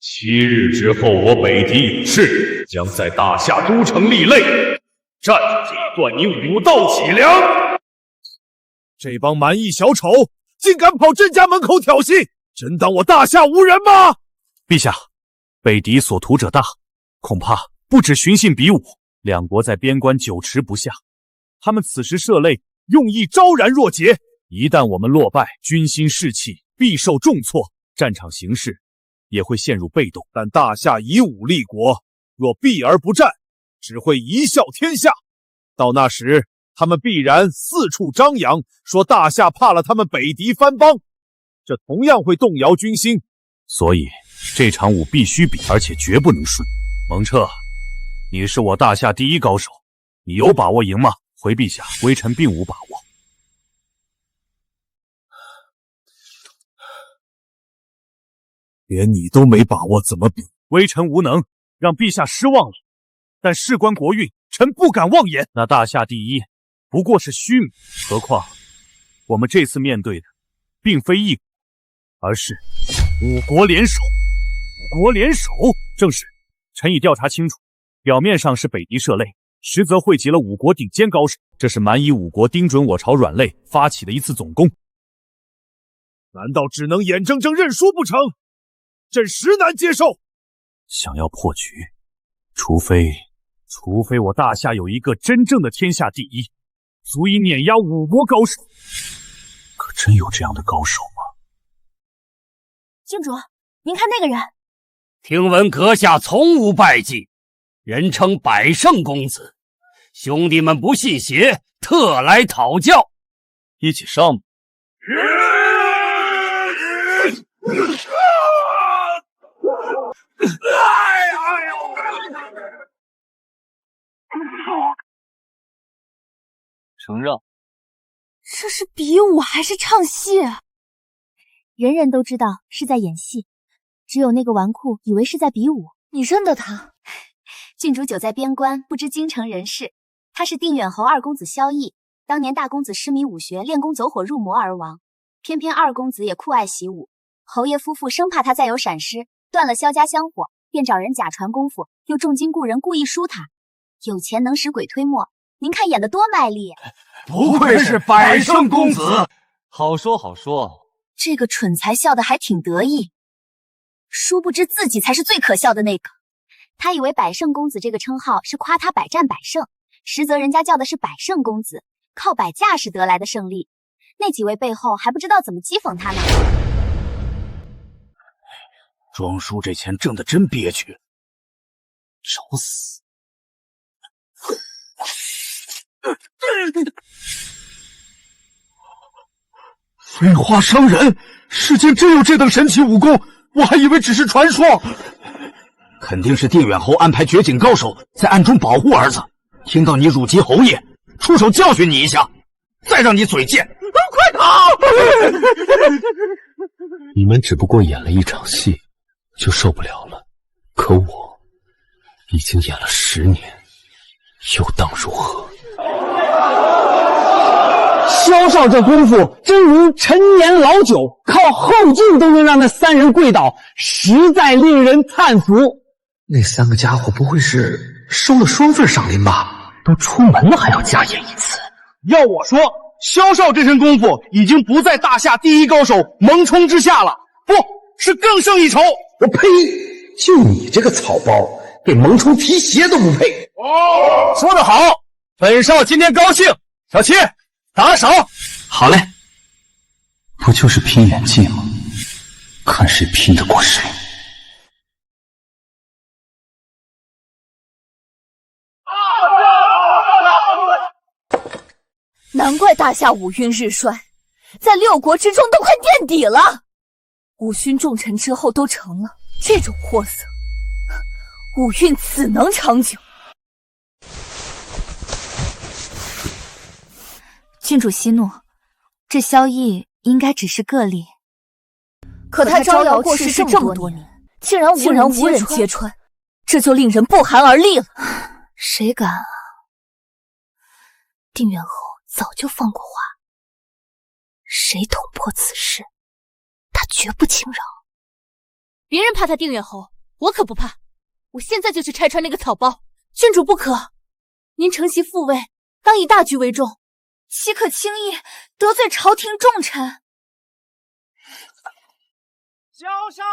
7日之后，我北狄勇士将在大夏都城立擂，战绩断你武道脊梁。这帮蛮夷小丑竟敢跑朕家门口挑衅，真当我大夏无人吗？陛下，北狄所图者大，恐怕不止寻衅比武，两国在边关久持不下。他们此时设擂，用意昭然若揭。一旦我们落败，军心士气必受重挫，战场形势也会陷入被动。但大夏以武立国，若避而不战，只会贻笑天下。到那时，他们必然四处张扬，说大夏怕了他们北狄藩邦，这同样会动摇军心。所以这场武必须比，而且绝不能输。蒙彻，你是我大夏第一高手，你有把握赢吗？回陛下，微臣并无把握。连你都没把握，怎么比？微臣无能，让陛下失望了。但事关国运，臣不敢妄言。那大夏第一不过是虚名，何况我们这次面对的并非一国，而是5国联手。5国联手，正是。臣已调查清楚，表面上是北狄设擂，实则汇集了5国顶尖高手。这是蛮夷5国盯准我朝软肋发起的一次总攻。难道只能眼睁睁认输不成？朕实难接受。想要破局，除非我大夏有一个真正的天下第一，足以碾压5国高手。可真有这样的高手吗？郡主，您看那个人。听闻阁下从无败绩，人称百胜公子，兄弟们不信邪，特来讨教。一起上吧。承让。这是比武还是唱戏？人人都知道是在演戏，只有那个纨绔以为是在比武。你认得他？郡主久在边关，不知京城人事。他是定远侯二公子萧绎，当年大公子痴迷武学，练功走火入魔而亡。偏偏二公子也酷爱习武，侯爷夫妇生怕他再有闪失，断了萧家香火，便找人假传功夫，又重金雇人故意输他。有钱能使鬼推磨，您看演得多卖力。不愧是百胜公子，好说好说。这个蠢材笑得还挺得意，殊不知自己才是最可笑的那个。他以为百胜公子这个称号是夸他百战百胜，实则人家叫的是百胜公子，靠摆架势得来的胜利。那几位背后还不知道怎么讥讽他呢。庄叔这钱挣得真憋屈，找死！飞花伤人，世间真有这等神奇武功，我还以为只是传说。肯定是定远侯安排绝景高手在暗中保护儿子，听到你辱及侯爷，出手教训你一下，再让你嘴贱。快逃！你们只不过演了一场戏，就受不了了。可我已经演了10年，又当如何？萧少这功夫真如陈年老酒，靠后劲都能让那3人跪倒，实在令人叹服。那3个家伙不会是收了双份赏银吧？都出门了还要加演一次？要我说，萧少这身功夫已经不在大夏第一高手蒙冲之下了，不是更胜一筹。我呸！就你这个草包，给蒙冲提鞋都不配。说得好，本少今天高兴。小七，打赏。好嘞，不就是拼演技吗？看谁拼得过谁。难怪大夏武运日衰，在6国之中都快垫底了。武勋重臣之后都成了这种货色，武运怎能长久？郡主息怒，这萧绎应该只是个例。可他招摇过市这么多年，竟然无人揭穿，这就令人不寒而栗了。谁敢啊？定远侯早就放过话，谁捅破此事，他绝不轻饶。别人怕他定远侯，我可不怕。我现在就去拆穿那个草包。郡主不可，您承袭父位，当以大局为重，岂可轻易得罪朝廷重臣？萧少，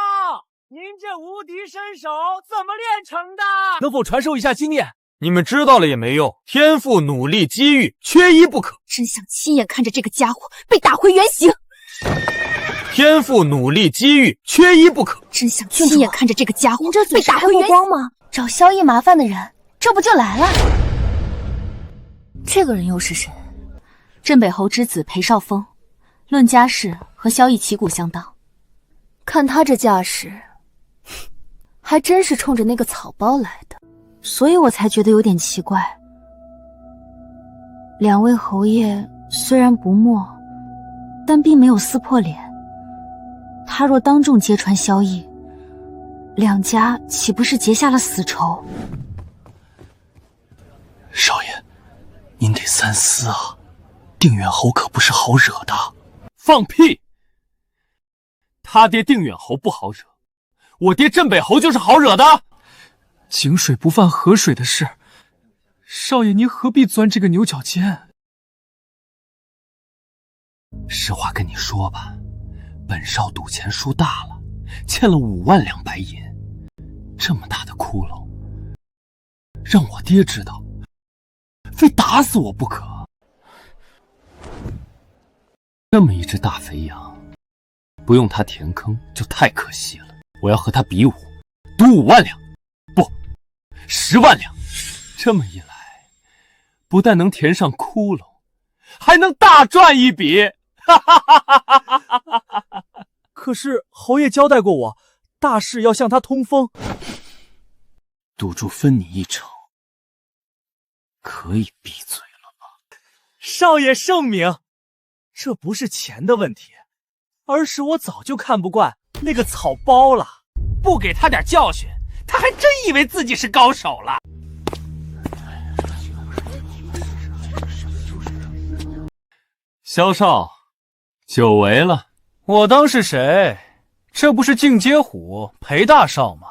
您这无敌身手怎么练成的？能否传授一下经验？你们知道了也没用，天赋、努力、机遇，缺一不可。真想亲眼看着这个家伙被打回原形。天赋、努力、机遇，缺一不可。真想亲眼看着这个家伙被打回原形吗？找萧逸麻烦的人，这不就来了？这个人又是谁？镇北侯之子裴少峰，论家世和萧逸旗鼓相当。看他这架势，还真是冲着那个草包来的，所以我才觉得有点奇怪。两位侯爷虽然不默，但并没有撕破脸。他若当众揭穿萧逸，两家岂不是结下了死仇？少爷，您得三思啊！定远侯可不是好惹的。放屁！他爹定远侯不好惹，我爹镇北侯就是好惹的。井水不犯河水的事，少爷您何必钻这个牛角尖？实话跟你说吧，本少赌钱输大了，欠了5万两白银，这么大的窟窿，让我爹知道，非打死我不可。这么一只大肥羊，不用他填坑就太可惜了。我要和他比武，赌5万两，不，10万两。这么一来，不但能填上窟窿，还能大赚一笔。可是侯爷交代过我，大事要向他通风。赌注分你一成，可以闭嘴了吧？少爷圣明，这不是钱的问题，而是我早就看不惯那个草包了。不给他点教训，他还真以为自己是高手了。萧少，久违了。我当是谁？这不是进阶虎裴大少吗？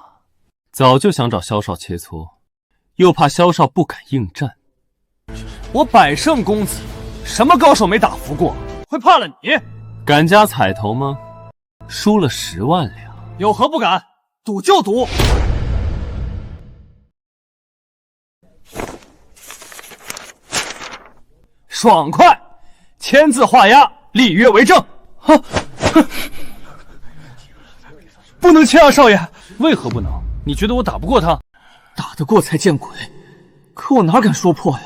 早就想找萧少切磋，又怕萧少不敢应战。我百胜公子，什么高手没打服过，会怕了你？敢加彩头吗？输了10万两，有何不敢？赌就赌。爽快，签字画押，立约为证。不能签啊，少爷！为何不能？你觉得我打不过他？打得过才见鬼！可我哪敢说破呀？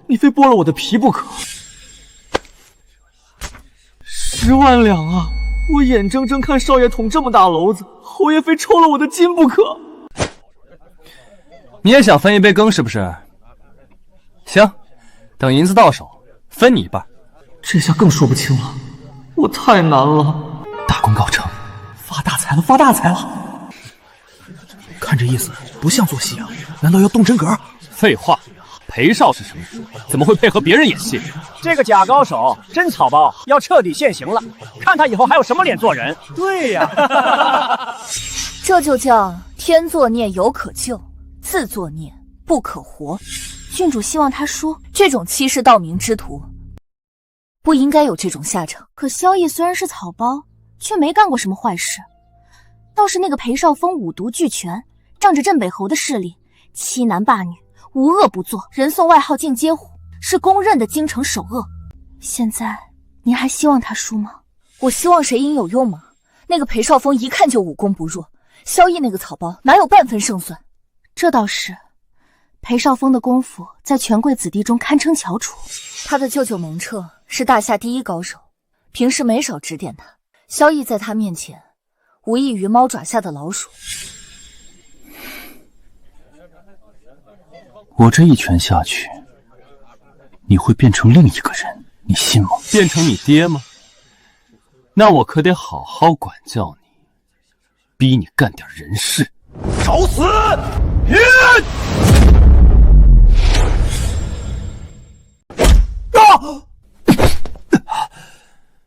你非剥了我的皮不可。10万两啊！我眼睁睁看少爷捅这么大篓子，侯爷非抽了我的筋不可。你也想分一杯羹是不是？行，等银子到手，分你一半。这下更说不清了，我太难了。大功告成，发大财了，发大财了！看这意思，不像做戏啊，难道要动真格？废话，裴少是什么？怎么会配合别人演戏？这个假高手，真草包，要彻底现形了。看他以后还有什么脸做人？对呀，这就叫天作孽犹可救，自作孽不可活。郡主希望他输，这种欺世盗名之徒，不应该有这种下场。可萧逸虽然是草包，却没干过什么坏事。倒是那个裴少峰五毒俱全，仗着镇北侯的势力，欺男霸女，无恶不作，人送外号进阶虎，是公认的京城首恶。现在您还希望他输吗？我希望谁赢有用吗？那个裴少峰一看就武功不弱，萧逸那个草包哪有半分胜算？这倒是，裴少峰的功夫在权贵子弟中堪称翘楚。他的舅舅蒙彻是大夏第一高手，平时没少指点他。萧逸在他面前无异于猫爪下的老鼠。我这一拳下去，你会变成另一个人，你信吗？变成你爹吗？那我可得好好管教你，逼你干点人事。找死！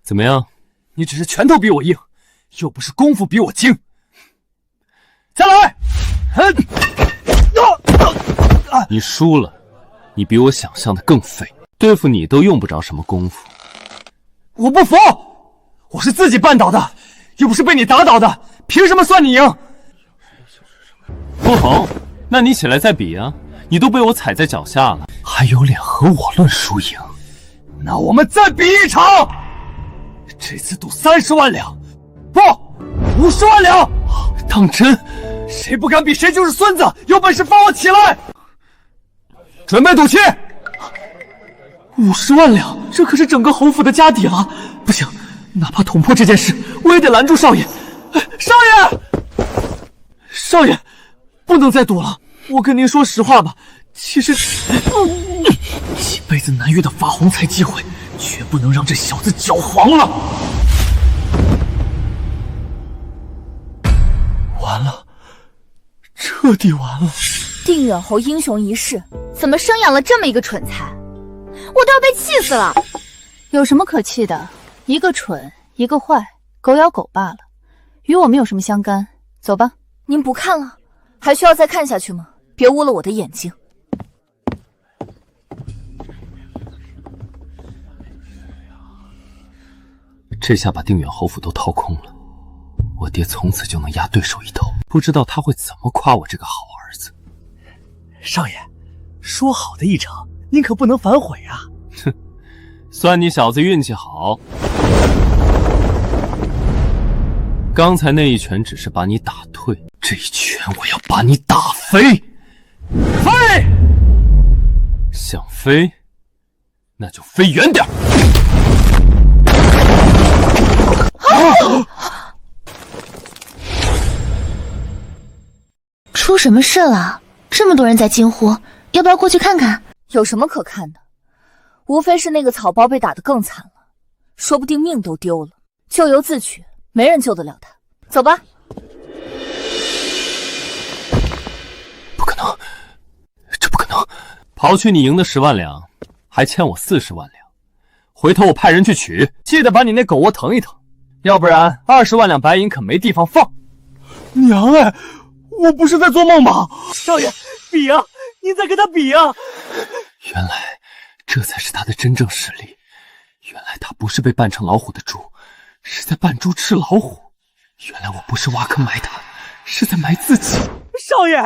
怎么样？你只是拳头比我硬，又不是功夫比我精。你输了，你比我想象的更废，对付你都用不着什么功夫。我不服，我是自己绊倒的，又不是被你打倒的，凭什么算你赢？不好，那你起来再比啊！你都被我踩在脚下了，还有脸和我论输赢？那我们再比一场，这次赌30万两，不，50万两。当真？谁不敢比谁就是孙子！有本事放我起来！准备赌气！50万两，这可是整个侯府的家底了。不行，哪怕捅破这件事，我也得拦住少爷。少爷，少爷，不能再赌了。我跟您说实话吧，其实几辈子难遇的发红财机会，绝不能让这小子搅黄了。完了，彻底完了！定远侯英雄一世，怎么生养了这么一个蠢材？我都要被气死了！有什么可气的？一个蠢，一个坏，狗咬狗罢了，与我们有什么相干？走吧。您不看了，还需要再看下去吗？别污了我的眼睛。这下把定远侯府都掏空了，我爹从此就能压对手一头。不知道他会怎么夸我这个好儿子。少爷，说好的一场，您可不能反悔啊！哼，算你小子运气好。刚才那一拳只是把你打退，这一拳我要把你打飞。飞！想飞，那就飞远点。出什么事了？这么多人在惊呼，要不要过去看看？有什么可看的？无非是那个草包被打得更惨了，说不定命都丢了。咎由自取，没人救得了他。走吧。不可能，这不可能！刨去你赢的10万两，还欠我40万两，回头我派人去取，记得把你那狗窝腾一腾，要不然20万两白银可没地方放。娘哎！我不是在做梦吧？少爷，比啊！您再跟他比啊！原来这才是他的真正实力。原来他不是被扮成老虎的猪，是在扮猪吃老虎。原来我不是挖坑埋他，是在埋自己。少爷，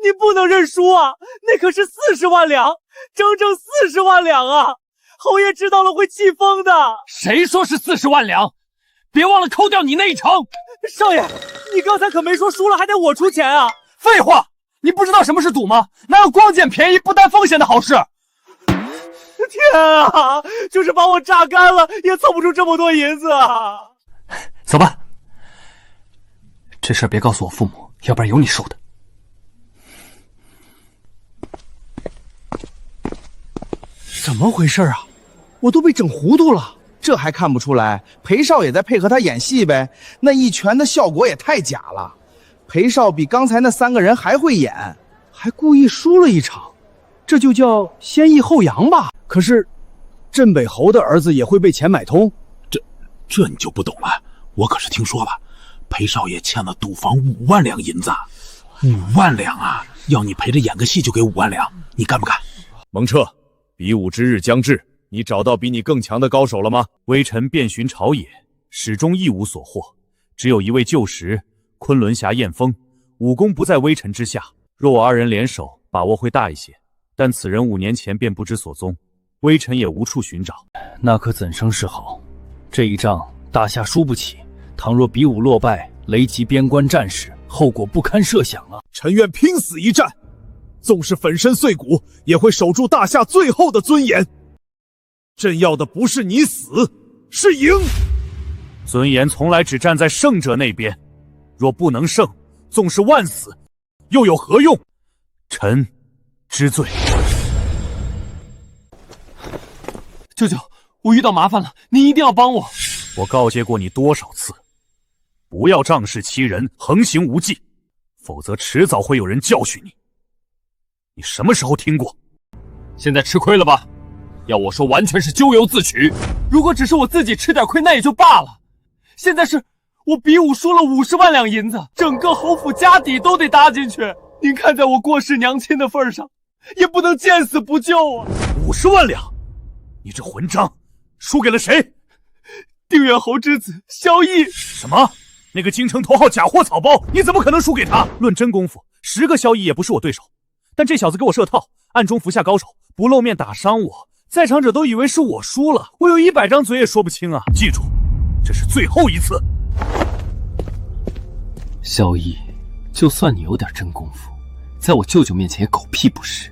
你不能认输啊！那可是40万两，整整40万两啊！侯爷知道了会气疯的。谁说是40万两？别忘了扣掉你那一成。少爷，你刚才可没说输了还得我出钱啊！废话，你不知道什么是赌吗？哪有光捡便宜不担风险的好事？天啊，就是把我榨干了，也凑不出这么多银子啊！走吧，这事儿别告诉我父母，要不然有你受的。怎么回事啊？我都被整糊涂了。这还看不出来，裴少也在配合他演戏呗。那一拳的效果也太假了。裴少比刚才那3个人还会演，还故意输了一场，这就叫先抑后扬吧？可是，镇北侯的儿子也会被钱买通？这你就不懂了。我可是听说了，裴少爷欠了赌坊5万两银子，5万两啊！要你陪着演个戏就给5万两，你干不干？蒙彻，比武之日将至。你找到比你更强的高手了吗？微臣遍寻朝野，始终一无所获。只有一位旧识，昆仑侠燕峰，武功不在微臣之下。若我2人联手，把握会大一些。但此人5年前便不知所踪，微臣也无处寻找。那可怎生是好？这一仗大夏输不起，倘若比武落败，雷及边关战士，后果不堪设想啊！臣愿拼死一战，纵是粉身碎骨，也会守住大夏最后的尊严。朕要的不是你死，是赢。尊严从来只站在胜者那边，若不能胜，纵是万死，又有何用？臣知罪。舅舅，我遇到麻烦了，您一定要帮我。我告诫过你多少次，不要仗势欺人，横行无忌，否则迟早会有人教训你。你什么时候听过？现在吃亏了吧？要我说，完全是咎由自取。如果只是我自己吃点亏，那也就罢了。现在是我比武输了50万两银子，整个侯府家底都得搭进去。您看在我过世娘亲的份上，也不能见死不救啊！50万两，你这混账，输给了谁？定远侯之子萧绎。什么？那个京城头号假货草包，你怎么可能输给他？论真功夫，10个萧绎也不是我对手。但这小子给我设套，暗中服下高手，不露面打伤我，在场者都以为是我输了，我有100张嘴也说不清啊！记住，这是最后一次。萧绎，就算你有点真功夫，在我舅舅面前也狗屁不是，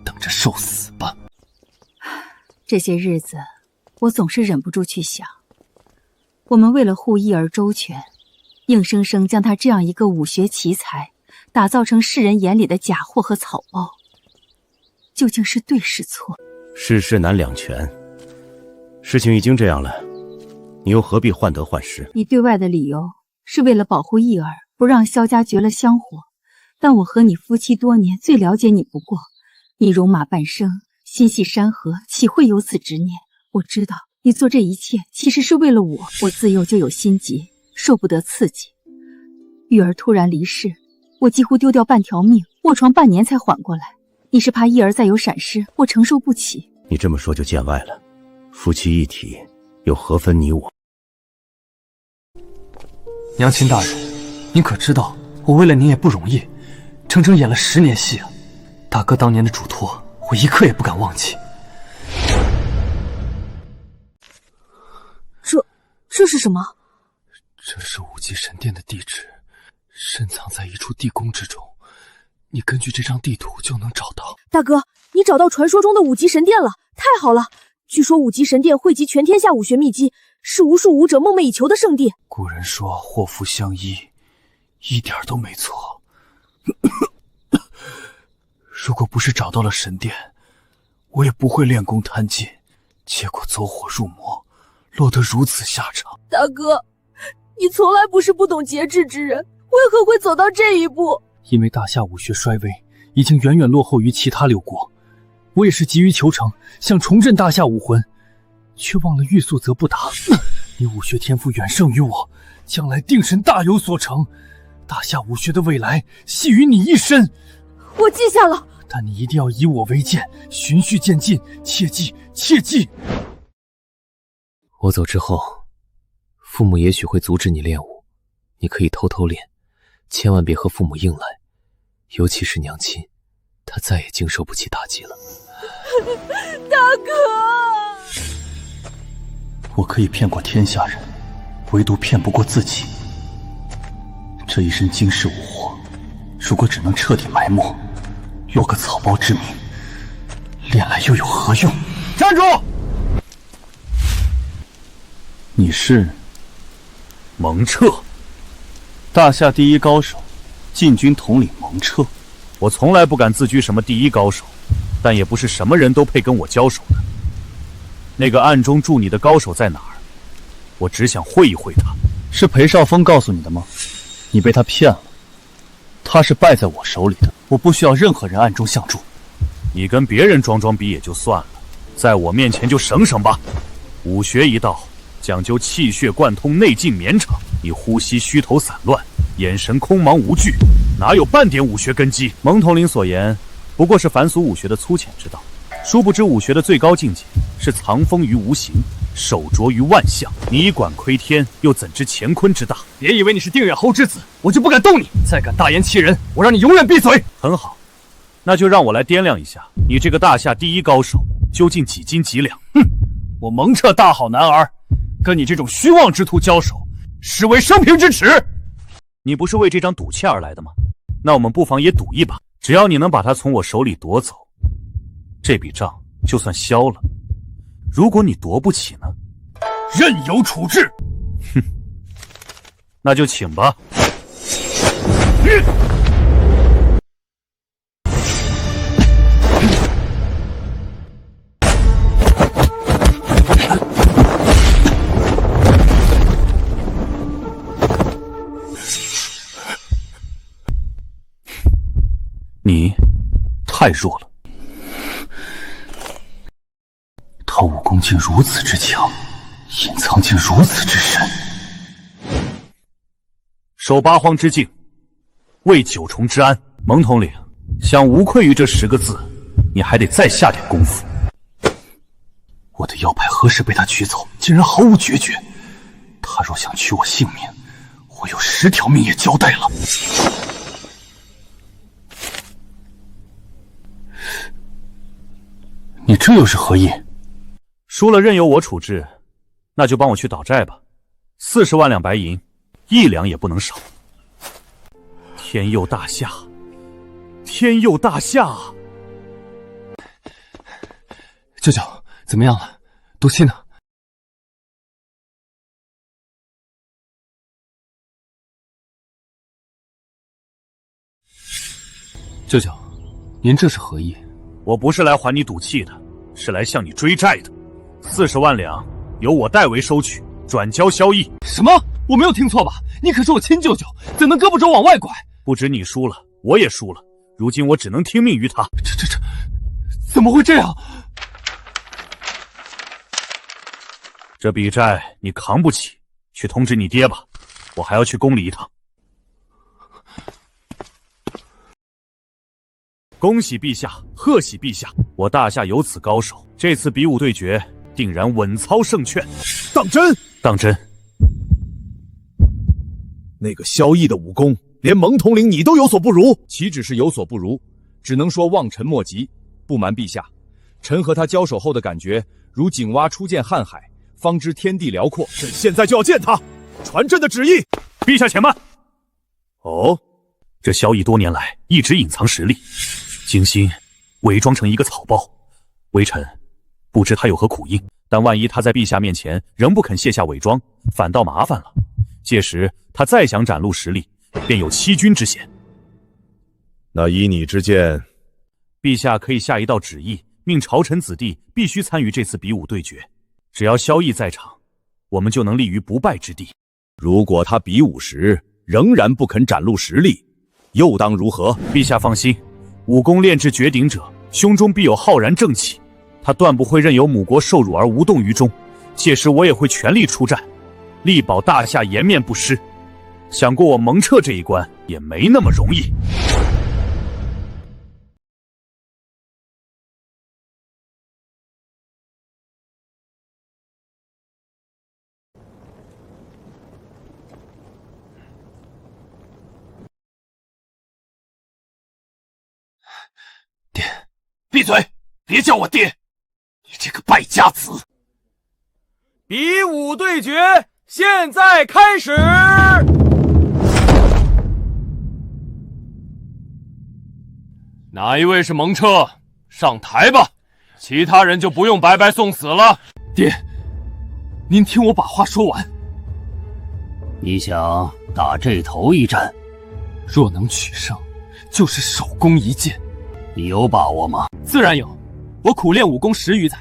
等着受死吧。这些日子，我总是忍不住去想，我们为了护义儿周全，硬生生将他这样一个武学奇才打造成世人眼里的假货和草包，究竟是对是错？世事难两全，事情已经这样了，你又何必患得患失？你对外的理由是为了保护义儿，不让萧家绝了香火，但我和你夫妻多年，最了解你不过。你戎马半生，心系山河，岂会有此执念？我知道你做这一切其实是为了我。我自幼就有心疾，受不得刺激。玉儿突然离世，我几乎丢掉半条命，卧床半年才缓过来。你是怕义儿再有闪失，我承受不起。你这么说就见外了，夫妻一体，又何分你我？娘亲大人，您可知道我为了您也不容易，整整演了10年戏啊！大哥当年的嘱托，我一刻也不敢忘记。这是什么？这是5级神殿的地址，深藏在一处地宫之中。你根据这张地图就能找到。大哥，你找到传说中的5级神殿了，太好了！据说5级神殿汇集全天下武学秘籍，是无数武者梦寐以求的圣地。古人说祸福相依，一点都没错。如果不是找到了神殿，我也不会练功贪进，结果走火入魔，落得如此下场。大哥，你从来不是不懂节制之人，为何会走到这一步？因为大夏武学衰微，已经远远落后于其他6国。我也是急于求成，想重振大夏武魂，却忘了欲速则不达。你武学天赋远胜于我，将来定神大有所成。大夏武学的未来系于你一身。我记下了。但你一定要以我为鉴，循序渐进，切记切记。我走之后，父母也许会阻止你练武，你可以偷偷练，千万别和父母硬来，尤其是娘亲，她再也经受不起打击了。大哥，我可以骗过天下人，唯独骗不过自己。这一身惊世武活，如果只能彻底埋没，落个草包之名，练来又有何用？站住！你是蒙彻，大夏第一高手，禁军统领蒙彻。我从来不敢自居什么第一高手，但也不是什么人都配跟我交手的。那个暗中助你的高手在哪儿？我只想会一会他。是裴少峰告诉你的吗？你被他骗了，他是败在我手里的，我不需要任何人暗中相助。你跟别人装装逼也就算了，在我面前就省省吧。武学一道，讲究气血贯通，内劲绵长。你呼吸虚头散乱，眼神空茫无惧，哪有半点武学根基？蒙统领所言，不过是凡俗武学的粗浅之道。殊不知武学的最高境界是藏锋于无形，手着于万象。你以管窥天，又怎知乾坤之大？别以为你是定远侯之子，我就不敢动你。再敢大言欺人，我让你永远闭嘴。很好，那就让我来掂量一下，你这个大夏第一高手究竟几斤几两？哼，我蒙彻大好男儿，跟你这种虚妄之徒交手，实为生平之耻。你不是为这张赌气而来的吗？那我们不妨也赌一把，只要你能把他从我手里夺走，这笔账就算消了。如果你夺不起呢？任由处置。哼，那就请吧。你太弱了。他武功竟如此之强，隐藏竟如此之深。守八荒之境，为九重之安。蒙统领想无愧于这10个字，你还得再下点功夫。我的腰牌何时被他取走，竟然毫无决绝。他若想取我性命，我有10条命也交代了。你这又是何意？输了任由我处置，那就帮我去倒债吧，40万两白银，1两也不能少。天佑大夏，天佑大夏！舅舅，怎么样了？毒气呢？舅舅，您这是何意？我不是来还你赌气的，是来向你追债的。40万两由我代为收取，转交萧逸。什么？我没有听错吧？你可是我亲舅舅，怎能胳膊肘往外拐？不止你输了，我也输了。如今我只能听命于他。这，怎么会这样？这笔债你扛不起，去通知你爹吧。我还要去宫里一趟。恭喜陛下，贺喜陛下！我大夏有此高手，这次比武对决定然稳操胜券。当真？当真。那个萧逸的武功，连蒙统领你都有所不如。岂止是有所不如，只能说望尘莫及。不瞒陛下，臣和他交手后的感觉，如井蛙初见瀚海，方知天地辽阔。朕现在就要见他，传朕的旨意。陛下且慢。哦，这萧逸多年来一直隐藏实力，精心伪装成一个草包。微臣不知他有何苦意，但万一他在陛下面前仍不肯卸下伪装，反倒麻烦了。届时他再想展露实力，便有欺君之嫌。那依你之见，陛下可以下一道旨意，命朝臣子弟必须参与这次比武对决。只要萧逸在场，我们就能立于不败之地。如果他比武时仍然不肯展露实力，又当如何？陛下放心，武功练至绝顶者，胸中必有浩然正气，他断不会任由母国受辱而无动于衷。届时我也会全力出战，力保大夏颜面不失。想过我蒙彻这一关也没那么容易。爹，闭嘴！别叫我爹！你这个败家子！比武对决现在开始！哪一位是蒙彻？上台吧，其他人就不用白白送死了。爹，您听我把话说完。你想打这头一战？若能取胜，就是首功一件。你有把握吗？自然有，我苦练武功10余载，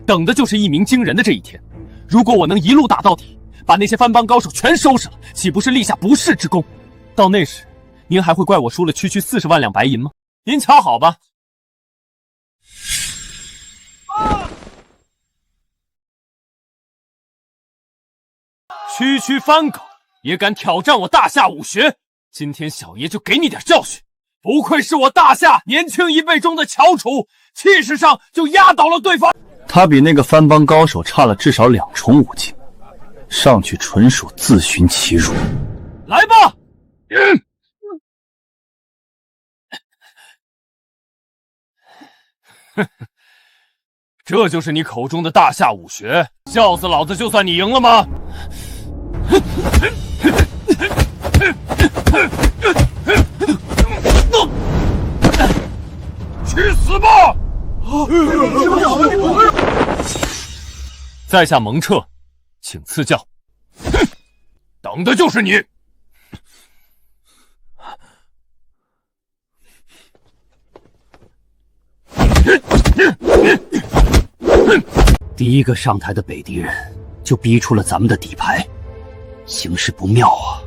等的就是一鸣惊人的这一天。如果我能一路打到底，把那些番邦高手全收拾了，岂不是立下不世之功？到那时，您还会怪我输了区区40万两白银吗？您瞧好吧。区区番狗也敢挑战我大夏武学，今天小爷就给你点教训。不愧是我大夏年轻一辈中的翘楚，气势上就压倒了对方。他比那个番邦高手差了至少2重武技，上去纯属自寻其辱。来吧！这就是你口中的大夏武学？笑死老子！就算你赢了吗？去死吧！在下蒙彻，请赐教。等的就是你！第一个上台的北狄人就逼出了咱们的底牌，形势不妙啊！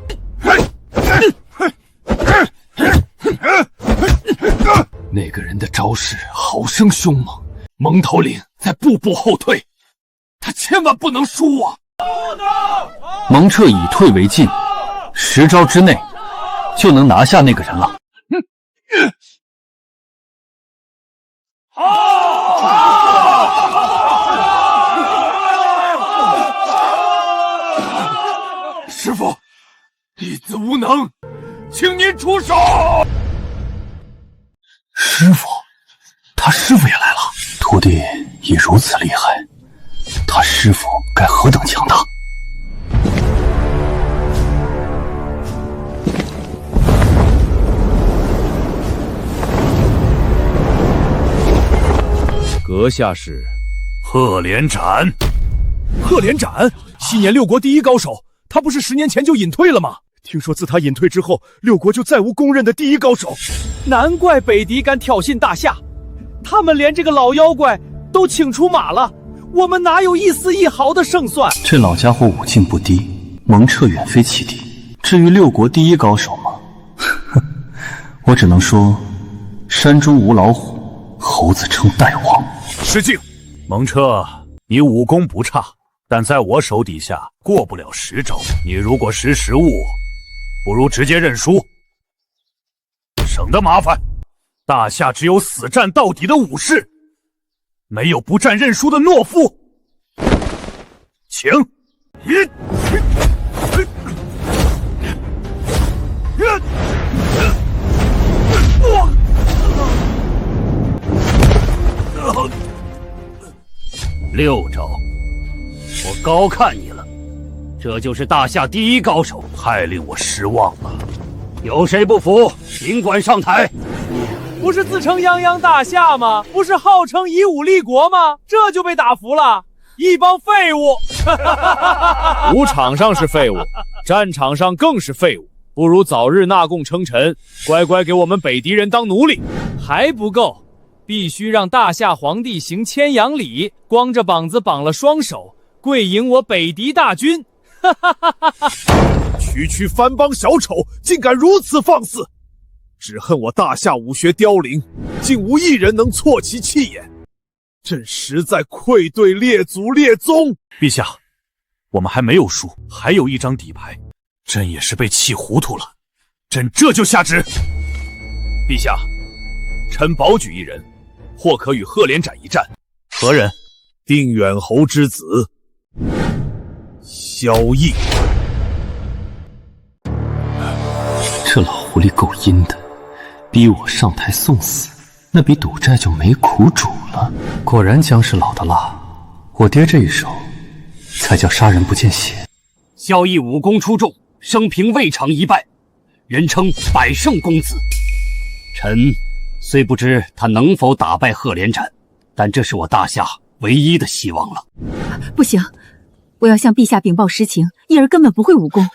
那个人的招式好生凶猛，蒙头领在步步后退，他千万不能输啊！蒙彻以退为进，10招之内就能拿下那个人了。师傅，弟子无能，请您出手。师傅，他师傅也来了。徒弟已如此厉害，他师傅该何等强大！阁下是赫连斩。赫连斩，7年6国第一高手，他不是10年前就隐退了吗？听说自他隐退之后，6国就再无公认的第一高手。难怪北狄敢挑衅大夏，他们连这个老妖怪都请出马了，我们哪有一丝一毫的胜算？这老家伙武境不低，蒙彻远非其敌。至于6国第一高手吗？我只能说，山中无老虎，猴子称大王。失敬，蒙彻，你武功不差，但在我手底下过不了10招。你如果识时务，不如直接认输，省得麻烦。大夏只有死战到底的武士，没有不战认输的懦夫。请。6招，我高看你了。这就是大夏第一高手，太令我失望了。有谁不服，尽管上台。不是自称泱泱大夏吗？不是号称以武立国吗？这就被打服了，一帮废物！武场上是废物，战场上更是废物，不如早日纳贡称臣，乖乖给我们北狄人当奴隶。还不够，必须让大夏皇帝行牵羊礼，光着膀子绑了双手，跪迎我北狄大军。区番邦小丑，竟敢如此放肆！只恨我大夏武学凋零，竟无一人能挫其气焰。朕实在愧对列祖列宗。陛下，我们还没有输，还有一张底牌。朕也是被气糊涂了，朕这就下旨。陛下，臣保举一人，或可与赫连斩一战。何人？定远侯之子萧绎。这老狐狸够阴的，逼我上台送死，那笔赌债就没苦煮了。果然姜是老的辣，我爹这一手才叫杀人不见血。萧绎武功出众，生平未尝一败，人称百胜公子。臣虽不知他能否打败赫连斩，但这是我大夏唯一的希望了。不行，我要向陛下禀报实情，义儿根本不会武功。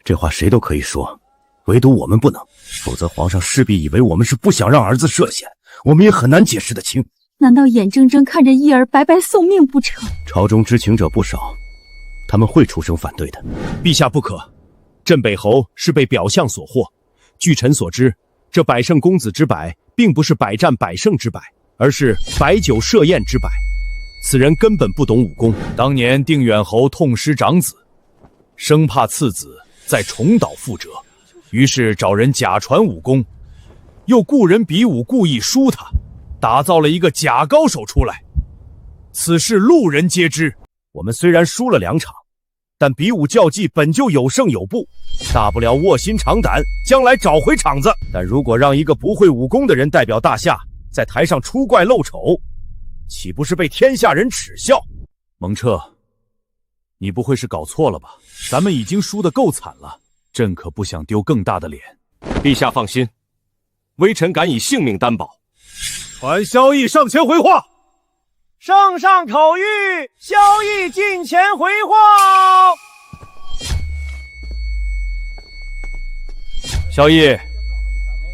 这话谁都可以说，唯独我们不能，否则皇上势必以为我们是不想让儿子涉险，我们也很难解释得清。难道眼睁睁看着义儿白白送命不成？朝中知情者不少，他们会出声反对的。陛下不可，镇北侯是被表象所惑。据臣所知，这百胜公子之百，并不是百战百胜之百，而是百酒设宴之百。此人根本不懂武功。当年定远侯痛失长子，生怕次子再重蹈覆辙，于是找人假传武功，又雇人比武故意输他，打造了一个假高手出来。此事路人皆知。我们虽然输了2场，但比武较技本就有胜有步，大不了卧薪尝胆，将来找回场子。但如果让一个不会武功的人代表大夏，在台上出怪露丑，岂不是被天下人耻笑？蒙彻，你不会是搞错了吧？咱们已经输得够惨了，朕可不想丢更大的脸。陛下放心，微臣敢以性命担保。传萧绎上前回话。圣上口谕，萧绎近前回话。萧绎，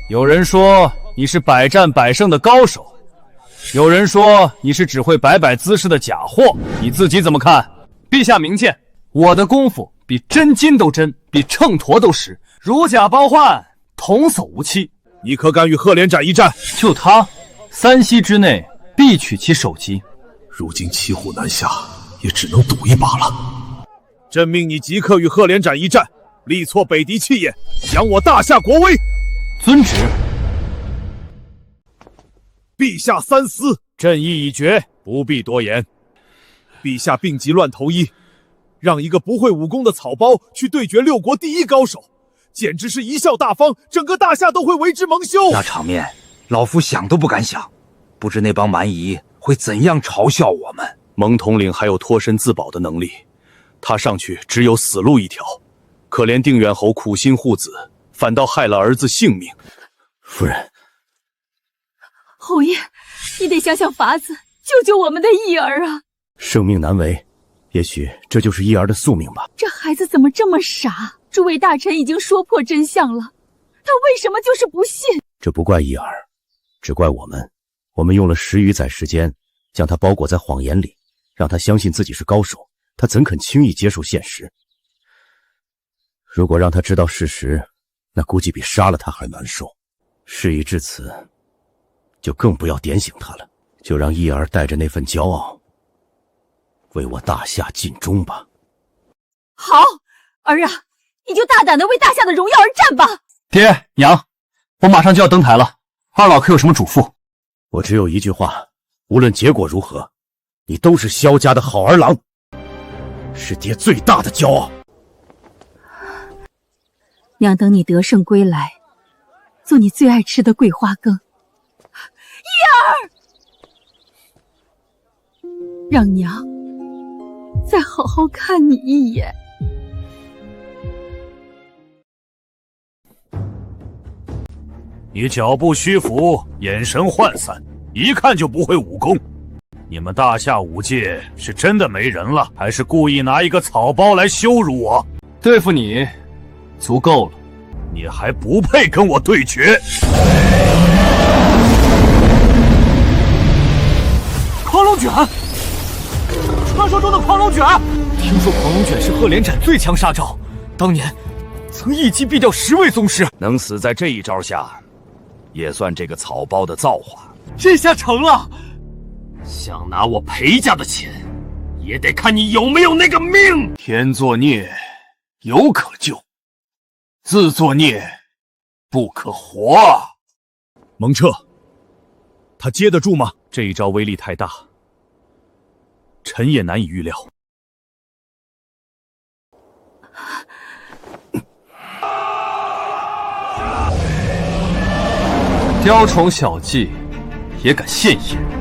有人说你是百战百胜的高手，有人说你是只会摆摆姿势的假货，你自己怎么看？陛下明鉴，我的功夫比真金都真，比秤砣都实，如假包换，童叟无欺。你可敢与赫连斩一战？就他，3息之内必取其首级。如今骑虎难下，也只能赌一把了。朕命你即刻与赫连斩一战，力挫北狄气焰，扬我大夏国威。遵旨。陛下三思，朕意已决，不必多言。陛下病急乱投医，让一个不会武功的草包去对决6国第一高手，简直是贻笑大方，整个大夏都会为之蒙羞。那场面，老夫想都不敢想，不知那帮蛮夷会怎样嘲笑我们。蒙统领还有脱身自保的能力，他上去只有死路一条。可怜定远侯苦心护子，反倒害了儿子性命。夫人，侯爷，你得想想法子，救救我们的义儿啊！生命难违，也许这就是义儿的宿命吧。这孩子怎么这么傻？诸位大臣已经说破真相了，他为什么就是不信？这不怪义儿，只怪我们。我们用了10余载时间，将他包裹在谎言里，让他相信自己是高手，他怎肯轻易接受现实？如果让他知道事实，那估计比杀了他还难受。事已至此，就更不要点醒他了，就让义儿带着那份骄傲，为我大夏尽忠吧。好，儿啊，你就大胆的为大夏的荣耀而战吧。爹娘，我马上就要登台了，二老可有什么嘱咐？我只有一句话，无论结果如何，你都是萧家的好儿郎，是爹最大的骄傲。娘等你得胜归来，做你最爱吃的桂花羹。义儿，让娘再好好看你一眼。你脚步虚浮，眼神涣散，一看就不会武功。你们大夏武界是真的没人了，还是故意拿一个草包来羞辱我？对付你足够了，你还不配跟我对决。狂龙卷，传说中的狂龙卷。听说狂龙卷是鹤连斩最强杀招，当年曾一击毙掉10位宗师。能死在这一招下，也算这个草包的造化。这下成了。想拿我裴家的钱，也得看你有没有那个命。天作孽，犹可救；自作孽，不可活啊！蒙彻，他接得住吗？这一招威力太大，臣也难以预料。雕虫小技，也敢现眼？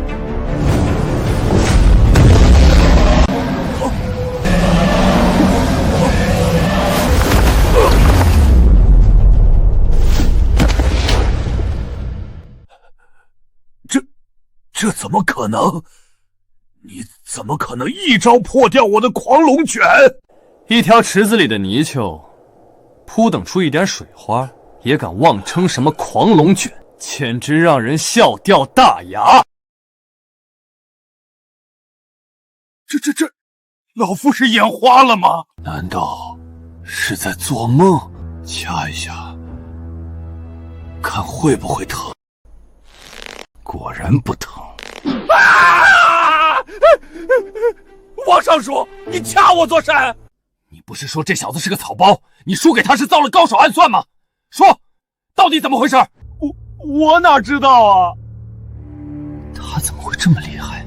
这怎么可能？你怎么可能一招破掉我的狂龙卷？一条池子里的泥鳅，扑等出一点水花，也敢妄称什么狂龙卷，简直让人笑掉大牙！这，老夫是眼花了吗？难道是在做梦？掐一下，看会不会疼？果然不疼。啊！王尚书，你掐我做甚？你不是说这小子是个草包，你输给他是遭了高手暗算吗？说，到底怎么回事？我哪知道啊？他怎么会这么厉害，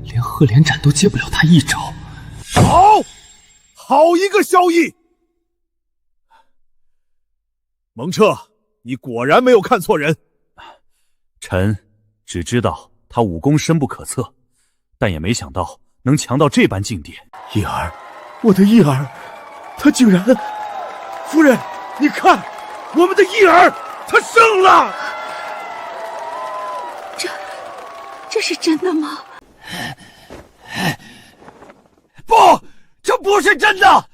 连鹤连斩都接不了他一招？好一个萧逸！蒙彻，你果然没有看错人。臣只知道他武功深不可测，但也没想到能强到这般境地。义儿，我的义儿，他竟然……夫人，你看，我们的义儿，他胜了！这是真的吗？不，这不是真的！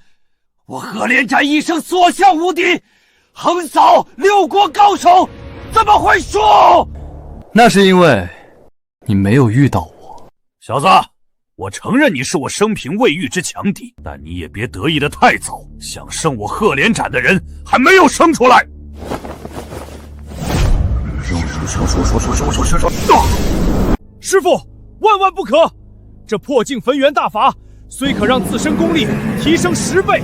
我鹤连斩一生所向无敌，横扫6国高手，怎么会输？那是因为你没有遇到我。小子，我承认你是我生平未遇之强敌，但你也别得意的太早，想胜我鹤连斩的人还没有生出来。师父，万万不可！这破镜焚元大法虽可让自身功力提升10倍，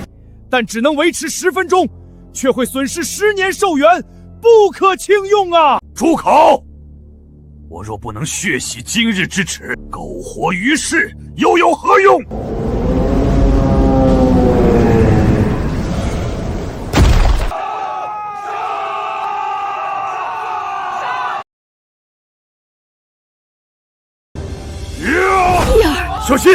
但只能维持10分钟，却会损失10年寿元，不可轻用啊！住口！我若不能血洗今日之耻，苟活于世又有何用？叶儿，小心！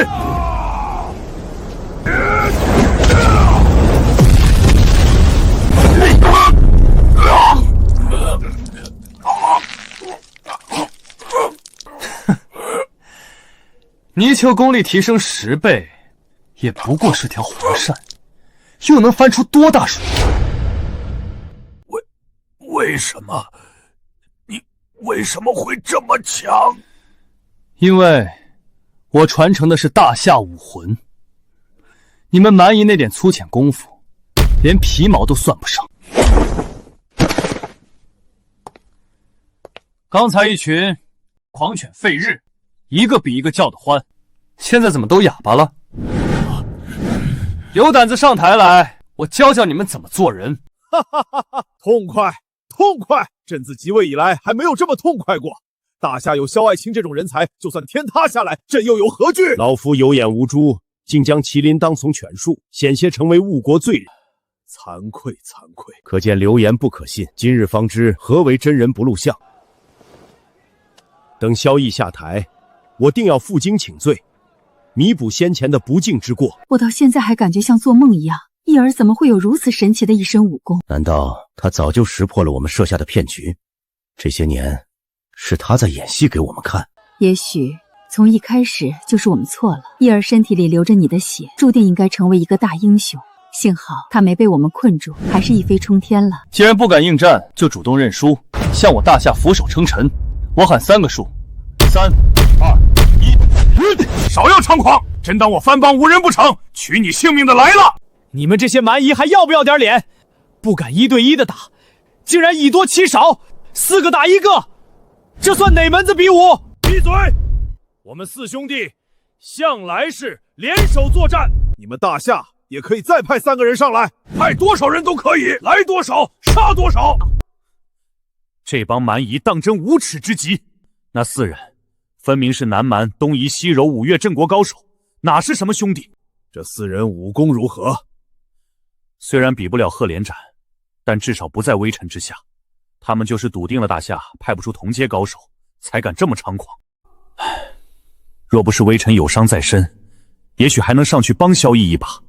泥鳅功力提升10倍，也不过是条活鳝，又能翻出多大水？为什么？你为什么会这么强？因为我传承的是大夏武魂，你们蛮夷那点粗浅功夫，连皮毛都算不上。刚才一群狂犬吠日，一个比一个叫得欢，现在怎么都哑巴了？有胆子上台来，我教教你们怎么做人。哈哈哈哈！痛快，痛快！朕自即位以来还没有这么痛快过。大夏有萧爱卿这种人才，就算天塌下来，朕又有何惧？老夫有眼无珠，竟将麒麟当从犬术，险些成为误国罪人。惭愧，惭愧！可见流言不可信，今日方知何为真人不露相。等萧绎下台，我定要负荆请罪，弥补先前的不敬之过。我到现在还感觉像做梦一样，叶儿怎么会有如此神奇的一身武功？难道他早就识破了我们设下的骗局？这些年是他在演戏给我们看。也许从一开始就是我们错了。叶儿身体里流着你的血，注定应该成为一个大英雄。幸好他没被我们困住，还是一飞冲天了。既然不敢应战，就主动认输，向我大夏俯首称臣。我喊3个数，3、2、1，少要猖狂！真当我番邦无人不成？取你性命的来了！你们这些蛮夷还要不要点脸？不敢1对1的打，竟然以多欺少，4个打1个，这算哪门子比武？闭嘴！我们4兄弟向来是联手作战，你们大夏也可以再派3个人上来，派多少人都可以，来多少杀多少。这帮蛮夷当真无耻之极！那4人分明是南蛮、东夷、西柔5岳镇国高手，哪是什么兄弟？这4人武功如何？虽然比不了贺连斩，但至少不在微臣之下。他们就是笃定了大夏派不出同阶高手，才敢这么猖狂。若不是微臣有伤在身，也许还能上去帮萧绎一把。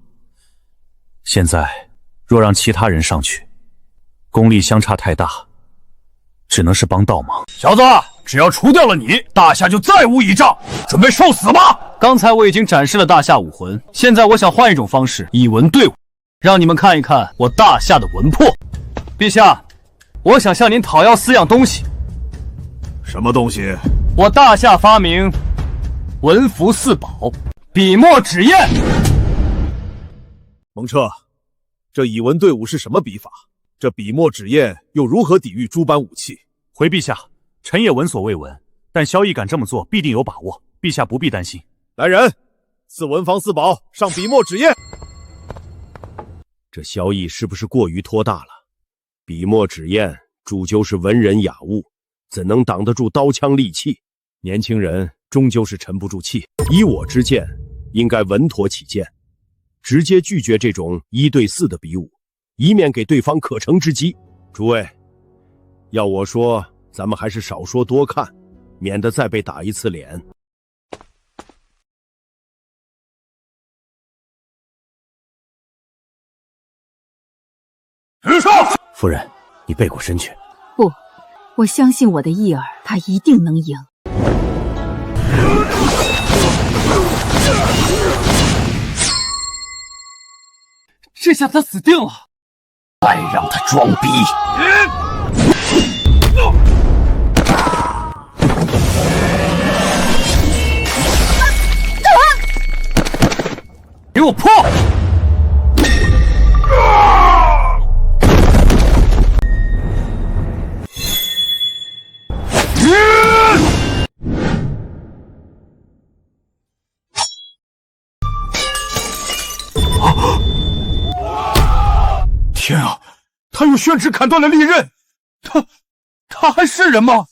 现在若让其他人上去，功力相差太大，只能是帮倒忙。小子，只要除掉了你，大夏就再无倚仗，准备受死吧！刚才我已经展示了大夏武魂，现在我想换一种方式，以文对武，让你们看一看我大夏的魂魄。陛下，我想向您讨要4样东西。什么东西？我大夏发明文符4宝，笔墨纸砚。蒙彻，这以文对武是什么笔法？这笔墨纸砚又如何抵御诸般武器？回陛下，臣也闻所未闻，但萧绎敢这么做，必定有把握，陛下不必担心。来人，赐文房4宝，上笔墨纸砚。这萧绎是不是过于托大了？笔墨纸砚终究是文人雅物，怎能挡得住刀枪利器？年轻人终究是沉不住气。以我之见，应该稳妥起见，直接拒绝这种1对4的比武，以免给对方可乘之机。诸位，要我说，咱们还是少说多看，免得再被打一次脸。夫人，你背过身去。不，我相信我的义儿，他一定能赢。这下他死定了！再让他装逼！给我破！天啊！他用宣纸砍断了利刃，他还是人吗？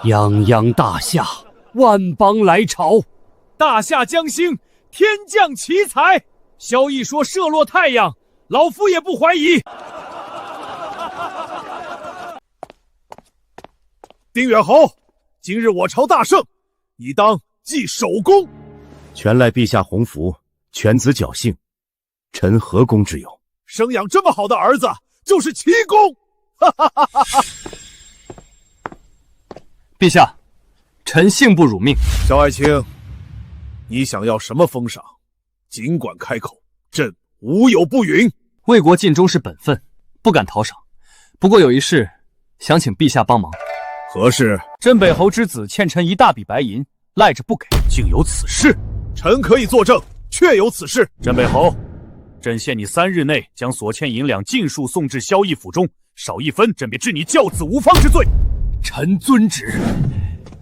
泱泱大夏，万邦来朝，大夏将兴，天降奇才。萧绎说射落太阳，老夫也不怀疑。丁远侯，今日我朝大胜，你当记首功。全赖陛下洪福，犬子侥幸，臣何功之有？生养这么好的儿子，就是奇功。陛下，臣幸不辱命。萧爱卿，你想要什么封赏，尽管开口，朕无有不允。为国尽忠是本分，不敢讨赏。不过有一事，想请陛下帮忙。何事？镇北侯之子欠臣1大笔白银，赖着不给，竟有此事。臣可以作证，确有此事。镇北侯，朕限你3日内将所欠银两尽数送至萧绎府中，少1分，朕便治你教子无方之罪。臣遵旨。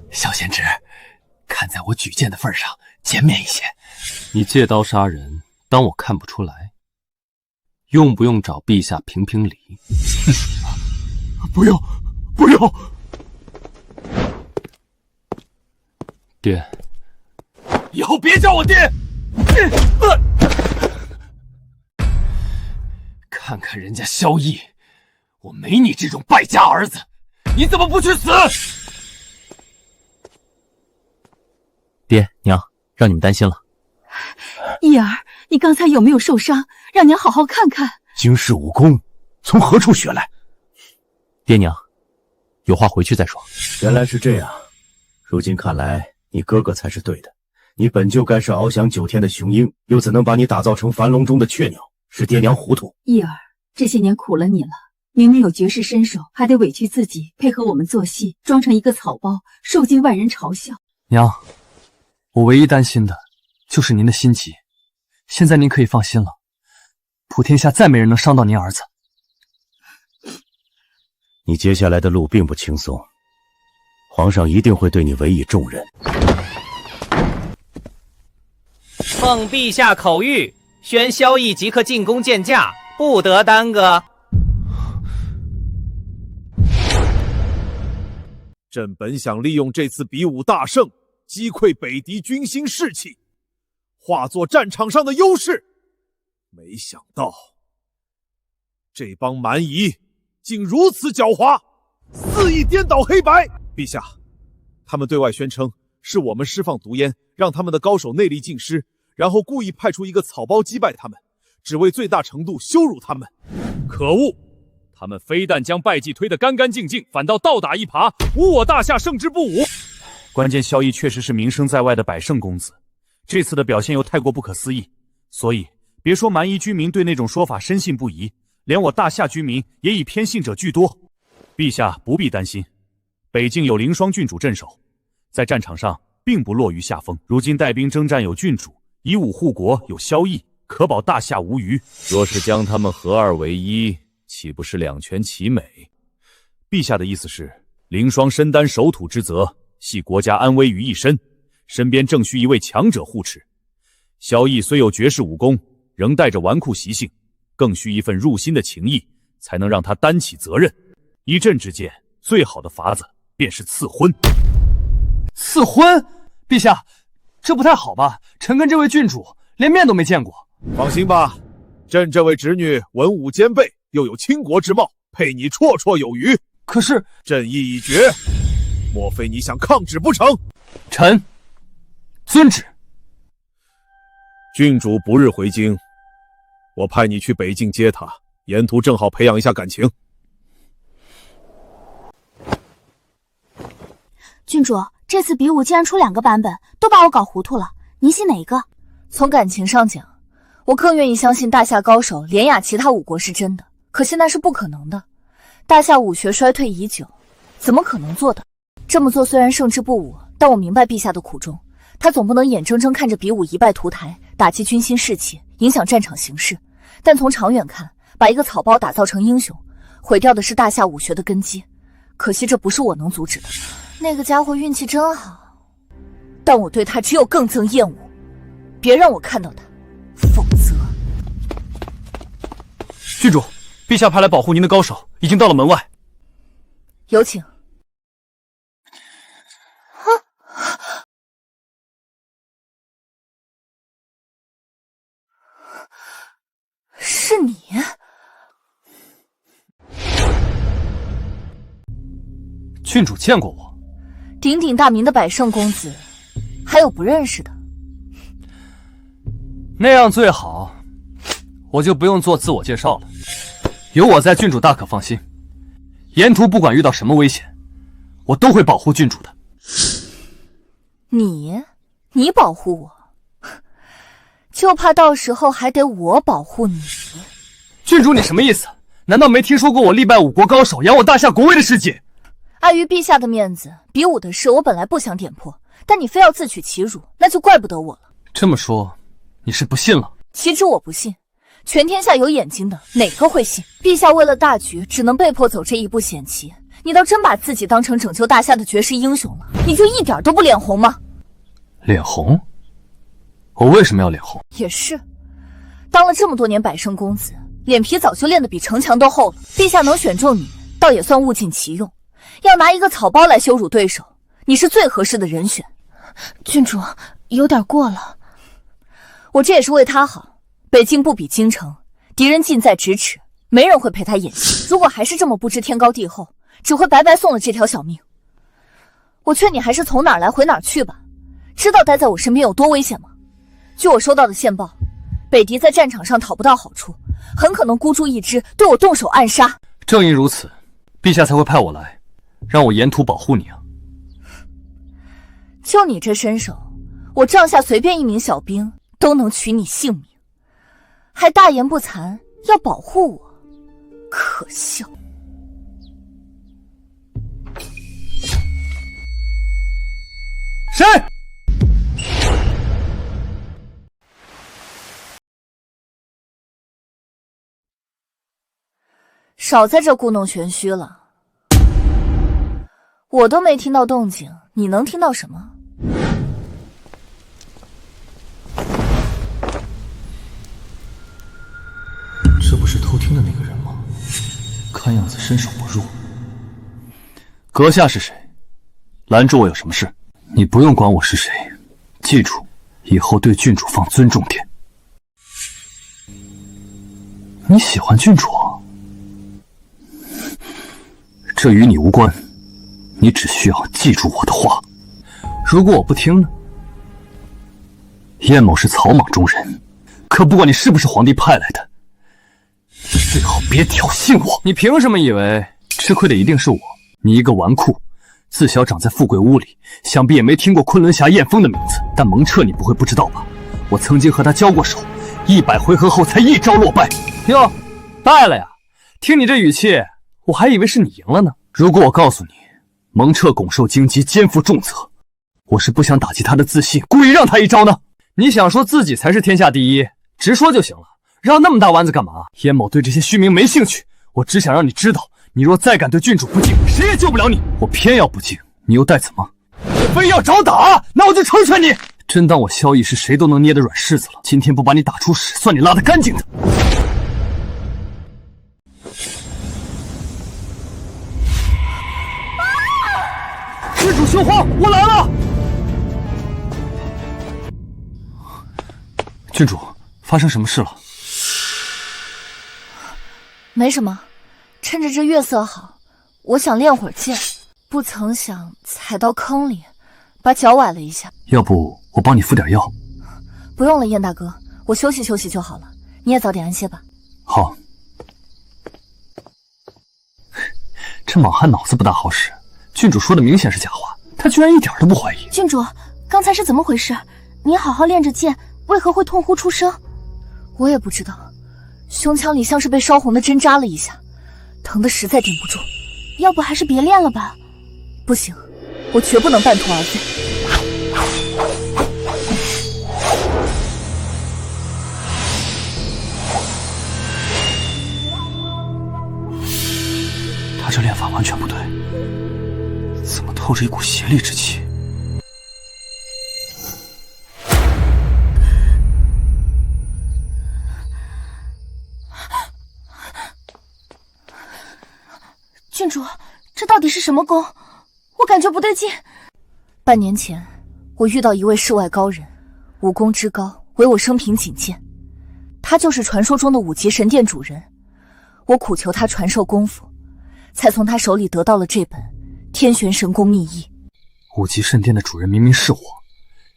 萧贤侄，看在我举荐的份上，减免一些。你借刀杀人，当我看不出来？用不用找陛下评评理？不用，不用。爹，以后别叫我爹。看看人家萧绎，我没你这种败家儿子，你怎么不去死？爹娘，让你们担心了。义儿，你刚才有没有受伤？让娘好好看看。惊世武功从何处学来？爹娘，有话回去再说。原来是这样，如今看来你哥哥才是对的。你本就该是翱翔9天的雄鹰，又怎能把你打造成樊笼中的雀鸟？是爹娘糊涂。义儿，这些年苦了你了，明明有绝世身手，还得委屈自己配合我们做戏，装成一个草包，受尽万人嘲笑。娘，我唯一担心的就是您的心急，现在您可以放心了，普天下再没人能伤到您儿子。你接下来的路并不轻松，皇上一定会对你委以重任。奉陛下口谕，宣萧绎即刻进宫见驾，不得耽搁。朕本想利用这次比武大胜，击溃北敌军心士气，化作战场上的优势，没想到这帮蛮夷竟如此狡猾，肆意颠倒黑白。陛下，他们对外宣称是我们释放毒烟，让他们的高手内力尽失，然后故意派出一个草包击败他们，只为最大程度羞辱他们。可恶！他们非但将败绩推得干干净净，反倒倒打一耙，无我大夏胜之不武。关键萧绎确实是名声在外的百胜公子，这次的表现又太过不可思议，所以别说蛮夷居民对那种说法深信不疑，连我大夏居民也以偏信者居多。陛下不必担心，北境有凌霜郡主镇守，在战场上并不落于下风。如今带兵征战有郡主，以武护国有萧绎，可保大夏无虞。若是将他们合二为一，岂不是两全其美？陛下的意思是，凌霜身担守土之责，系国家安危于一身，身边正需一位强者护持。萧绎虽有绝世武功，仍带着纨绔习性，更需一份入心的情谊，才能让他担起责任。一朕之见，最好的法子便是赐婚。赐婚？陛下，这不太好吧？臣跟这位郡主连面都没见过。放心吧，朕这位侄女文武兼备，又有倾国之貌，配你绰绰有余。可是朕意已决，莫非你想抗旨不成？臣遵旨。郡主不日回京，我派你去北境接她，沿途正好培养一下感情。郡主，这次比武竟然出2个版本，都把我搞糊涂了。您信哪一个？从感情上讲，我更愿意相信大夏高手连压其他5国是真的，可现在是不可能的。大夏武学衰退已久，怎么可能做的？这么做虽然胜之不武，但我明白陛下的苦衷，他总不能眼睁睁看着比武一败涂台，打击军心士气，影响战场形势。但从长远看，把一个草包打造成英雄，毁掉的是大夏武学的根基。可惜这不是我能阻止的。那个家伙运气真好，但我对他只有更增厌恶。别让我看到他，否则……郡主，陛下派来保护您的高手已经到了门外。有请。郡主见过我？鼎鼎大名的百胜公子，还有不认识的？那样最好，我就不用做自我介绍了。有我在，郡主大可放心。沿途不管遇到什么危险，我都会保护郡主的。你保护我，就怕到时候还得我保护你。郡主，你什么意思？难道没听说过我力败5国高手，扬我大夏国威的事迹？碍于陛下的面子，比武的事我本来不想点破，但你非要自取其辱，那就怪不得我了。这么说，你是不信了？岂止我不信，全天下有眼睛的哪个会信？陛下为了大局，只能被迫走这一步险棋。你倒真把自己当成拯救大夏的绝世英雄了，你就一点都不脸红吗？脸红？我为什么要脸红？也是，当了这么多年百胜公子，脸皮早就练得比城墙都厚了。陛下能选中你，倒也算物尽其用。要拿一个草包来羞辱对手，你是最合适的人选。郡主，有点过了。我这也是为他好。北境不比京城，敌人近在咫尺，没人会陪他演戏。如果还是这么不知天高地厚，只会白白送了这条小命。我劝你还是从哪儿来回哪儿去吧。知道待在我身边有多危险吗？据我收到的线报，北狄在战场上讨不到好处，很可能孤注一掷对我动手暗杀。正因如此，陛下才会派我来，让我沿途保护你啊。就你这身手，我帐下随便一名小兵都能取你性命，还大言不惭要保护我，可笑。谁？少在这故弄玄虚了，我都没听到动静，你能听到什么？这不是偷听的那个人吗？看样子身手不弱。阁下是谁？拦住我有什么事？你不用管我是谁，记住，以后对郡主放尊重点。你喜欢郡主啊？这与你无关，你只需要记住我的话。如果我不听呢？燕某是草莽中人，可不管你是不是皇帝派来的，你最好别挑衅我。你凭什么以为吃亏的一定是我？你一个纨绔，自小长在富贵屋里，想必也没听过昆仑侠燕风的名字。但蒙彻你不会不知道吧？我曾经和他交过手，100回合后才一招落败。哟，败了呀？听你这语气，我还以为是你赢了呢。如果我告诉你，蒙彻拱手荆棘，肩负重责，我是不想打击他的自信，故意让他一招呢。你想说自己才是天下第一，直说就行了，绕那么大弯子干嘛？燕某对这些虚名没兴趣，我只想让你知道，你若再敢对郡主不敬，谁也救不了你。我偏要不敬，你又待怎么？我非要找打，那我就成全你。真当我萧逸是谁都能捏的软柿子了？今天不把你打出屎，算你拉得干净的。郡主休慌，我来了。郡主，发生什么事了？没什么，趁着这月色好，我想练会儿剑，不曾想踩到坑里，把脚崴了一下。要不我帮你敷点药？不用了，燕大哥，我休息休息就好了。你也早点安歇吧。好。这莽汉脑子不大好使，郡主说的明显是假话，他居然一点都不怀疑。郡主，刚才是怎么回事？你好好练着剑，为何会痛呼出声？我也不知道，胸腔里像是被烧红的针扎了一下，疼得实在顶不住。要不还是别练了吧？不行，我绝不能半途而废。他这练法完全不对，怎么透着一股邪力之气？郡主，这到底是什么功？我感觉不对劲。半年前，我遇到一位世外高人，武功之高，为我生平仅见。他就是传说中的5级神殿主人。我苦求他传授功夫，才从他手里得到了这本天玄神功秘义。五级圣殿的主人明明是我，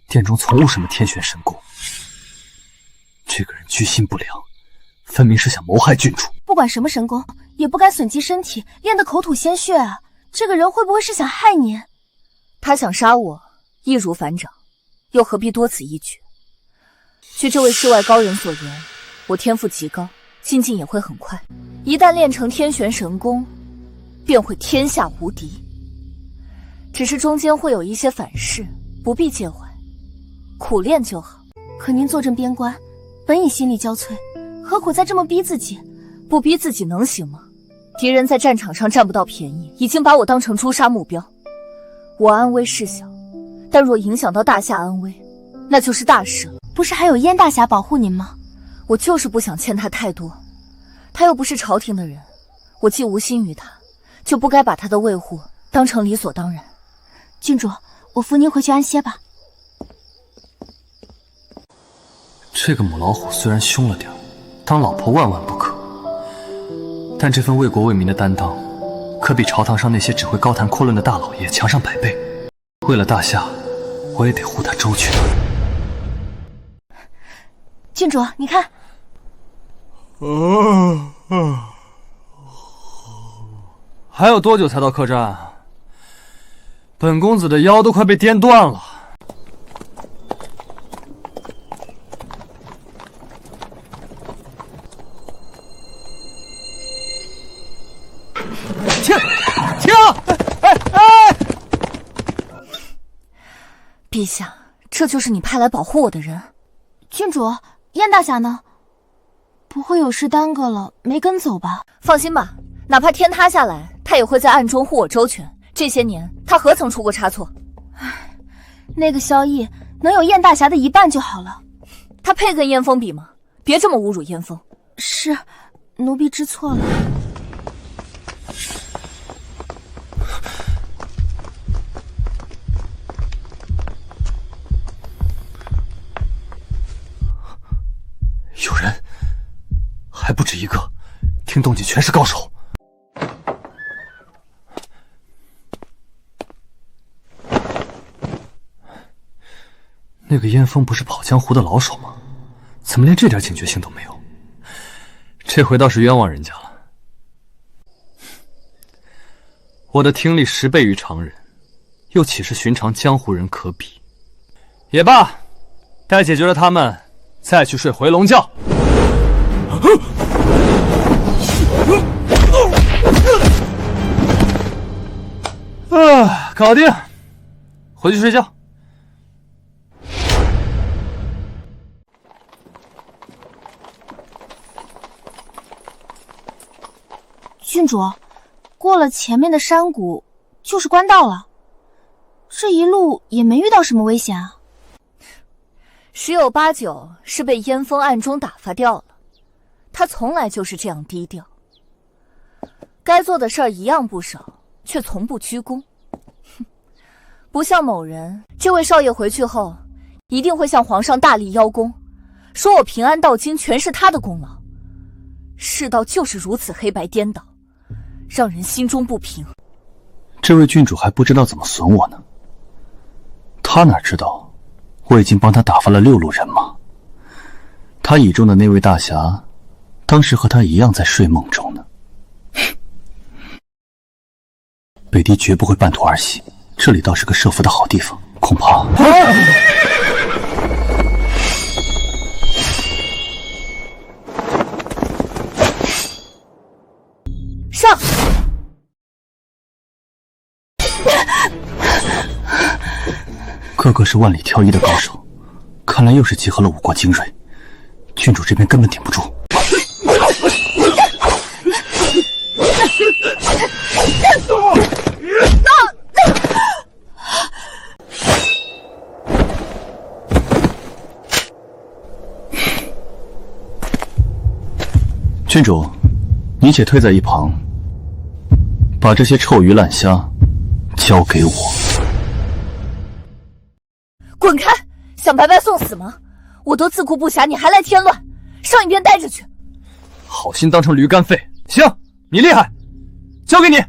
殿中从无什么天玄神功。这个人居心不良，分明是想谋害郡主。不管什么神功，也不该损及身体，练得口吐鲜血啊！这个人会不会是想害你？他想杀我，易如反掌，又何必多此一举？据这位世外高人所言，我天赋极高，进境也会很快。一旦练成天玄神功，便会天下无敌。只是中间会有一些反噬，不必介怀，苦练就好。可您坐镇边关，本已心力交瘁，何苦再这么逼自己？不逼自己能行吗？敌人在战场上占不到便宜，已经把我当成诛杀目标。我安危事小，但若影响到大夏安危，那就是大事了。不是还有燕大侠保护您吗？我就是不想欠他太多，他又不是朝廷的人，我既无心于他，就不该把他的卫护当成理所当然。郡主，我扶您回去安歇吧。这个母老虎虽然凶了点，当老婆万万不可。但这份为国为民的担当，可比朝堂上那些只会高谈阔论的大老爷强上100倍。为了大夏，我也得护他周全。郡主，你看。还有多久才到客栈？本公子的腰都快被颠断了。停！陛下，这就是你派来保护我的人。郡主，燕大侠呢？不会有事耽搁了，没跟走吧？放心吧，哪怕天塌下来，他也会在暗中护我周全。这些年，他何曾出过差错？唉，那个萧逸能有燕大侠的一半就好了。他配跟燕风比吗？别这么侮辱燕风。是，奴婢知错了。有人，还不止一个，听动静全是高手。那个燕风不是跑江湖的老手吗？怎么连这点警觉性都没有？这回倒是冤枉人家了。我的听力10倍于常人，又岂是寻常江湖人可比？也罢，待解决了他们，再去睡回笼觉。搞定，回去睡觉。郡主，过了前面的山谷就是官道了，这一路也没遇到什么危险啊。十有八九是被燕风暗中打发掉了，他从来就是这样低调，该做的事儿一样不少，却从不居功。不像某人，这位少爷回去后一定会向皇上大力邀功，说我平安到京全是他的功劳。世道就是如此黑白颠倒，让人心中不平。这位郡主还不知道怎么损我呢，他哪知道我已经帮他打发了6路人马。他倚重的那位大侠，当时和他一样在睡梦中呢。北狄绝不会半途而废，这里倒是个设伏的好地方，恐怕……上！个个是万里挑一的高手，看来又是集合了5国精锐，郡主这边根本顶不住。郡主，你且退在一旁，把这些臭鱼烂虾交给我。滚开！想白白送死吗？我都自顾不暇，你还来添乱，上一边待着去。好心当成驴肝肺，行，你厉害，交给你。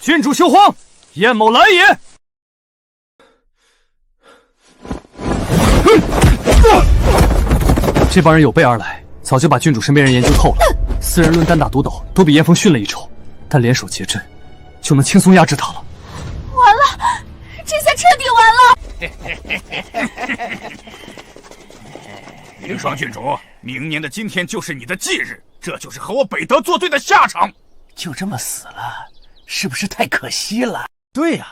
郡主休慌，燕某来也。这帮人有备而来，早就把郡主身边人研究透了。4人论单打独斗，都比燕峰逊了一筹，但联手结阵，就能轻松压制他了。完了，这下彻底完了！凌霜郡主，明年的今天就是你的忌日，这就是和我北德作对的下场。就这么死了，是不是太可惜了？对呀，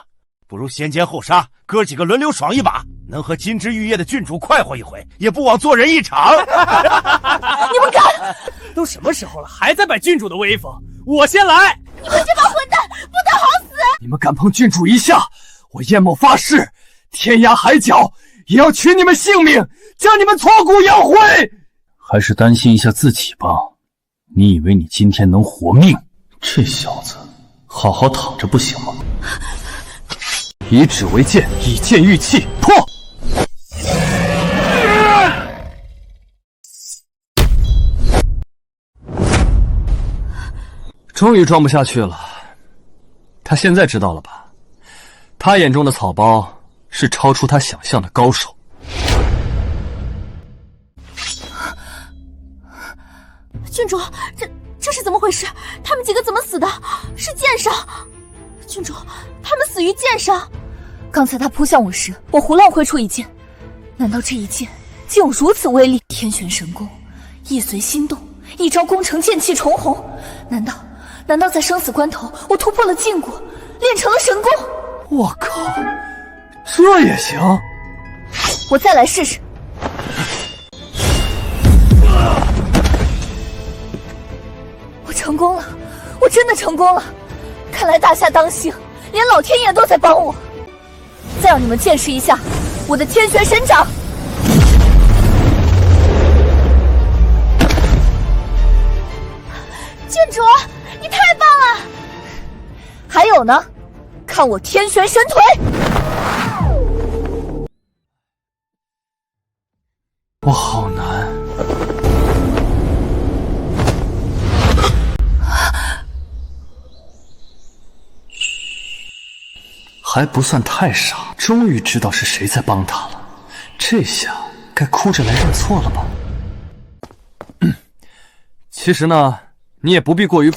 不如先奸后杀，哥几个轮流爽一把，能和金枝玉叶的郡主快活一回，也不枉做人一场。你们敢！都什么时候了，还在摆郡主的威风？我先来！你们这帮混蛋，不得好死！你们敢碰郡主一下，我燕某发誓，天涯海角也要取你们性命，将你们挫骨扬灰。还是担心一下自己吧。你以为你今天能活命？这小子好好躺着不行吗？以指为剑，以剑御气，破！终于装不下去了。他现在知道了吧？他眼中的草包是超出他想象的高手。郡主，这是怎么回事？他们几个怎么死的？是剑伤。郡主，他们死于剑伤。刚才他扑向我时，我胡乱挥出一剑，难道这一剑竟有如此威力？天旋神功，意随心动，一招攻成剑气重红。难道在生死关头，我突破了禁锢，练成了神功？我靠，这也行？我再来试试。我成功了，我真的成功了！看来大夏当幸，连老天爷都在帮我。再让你们见识一下我的天旋神掌！郡主，你太棒了！还有呢，看我天旋神腿！我好难。还不算太傻，终于知道是谁在帮他了。这下该哭着来认错了吧？其实呢，你也不必过于……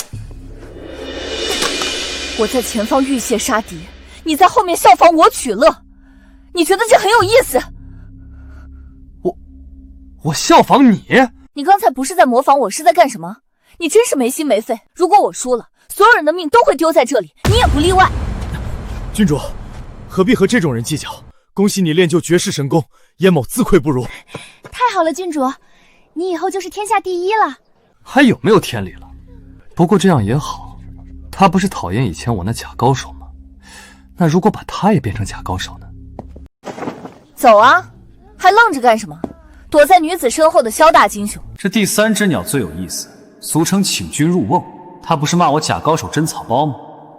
我在前方浴血杀敌，你在后面效仿我取乐，你觉得这很有意思？我效仿你？你刚才不是在模仿我，是在干什么？你真是没心没肺！如果我输了，所有人的命都会丢在这里，你也不例外。郡主，何必和这种人计较？恭喜你练就绝世神功，燕某自愧不如。太好了，郡主，你以后就是天下第一了。还有没有天理了？不过这样也好，他不是讨厌以前我那假高手吗？那如果把他也变成假高手呢？走啊，还愣着干什么？躲在女子身后的萧大金雄。这第3只鸟最有意思，俗称请君入瓮。他不是骂我假高手真草包吗？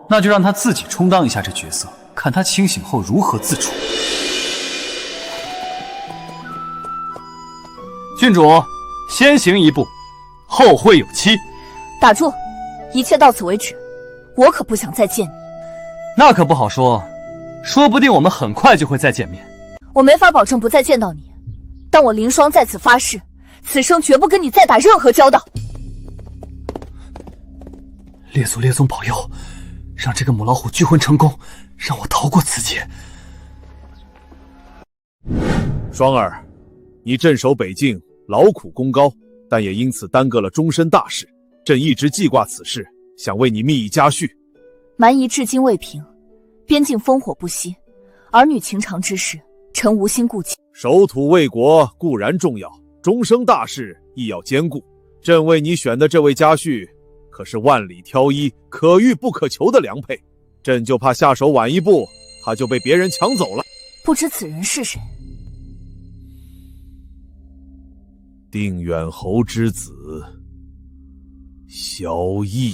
那就让他自己充当一下这角色，看他清醒后如何自处。郡主，先行一步，后会有期。打住，一切到此为止，我可不想再见你。那可不好说，说不定我们很快就会再见面。我没法保证不再见到你，但我凌霜在此发誓，此生绝不跟你再打任何交道。列祖列宗保佑，让这个母老虎聚魂成功，让我逃过此劫。双儿，你镇守北境，劳苦功高，但也因此耽搁了终身大事。朕一直记挂此事，想为你密以家训。蛮夷至今未平，边境烽火不息，儿女情长之事，臣无心顾及。守土卫国固然重要，终生大事亦要兼顾。朕为你选的这位家婿，可是万里挑一、可遇不可求的良配。朕就怕下手晚一步，他就被别人抢走了。不知此人是谁？定远侯之子萧绎。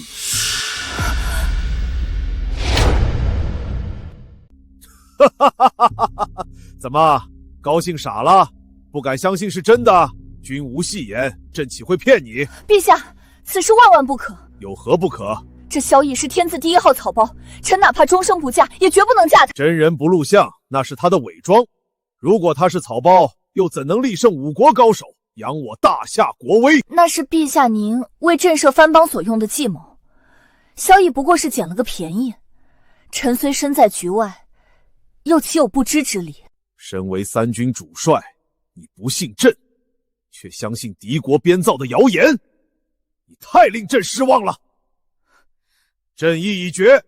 怎么，高兴傻了？不敢相信是真的？君无戏言，朕岂会骗你？陛下，此事万万不可。有何不可？这萧逸是天字第1号草包，臣哪怕终生不嫁，也绝不能嫁他。真人不露相，那是他的伪装。如果他是草包，又怎能力胜5国高手，扬我大夏国威？那是陛下您为震慑藩邦所用的计谋。萧逸不过是捡了个便宜，臣虽身在局外，又岂有不知之理？身为3军主帅，你不信朕，却相信敌国编造的谣言，你太令朕失望了。朕意已决，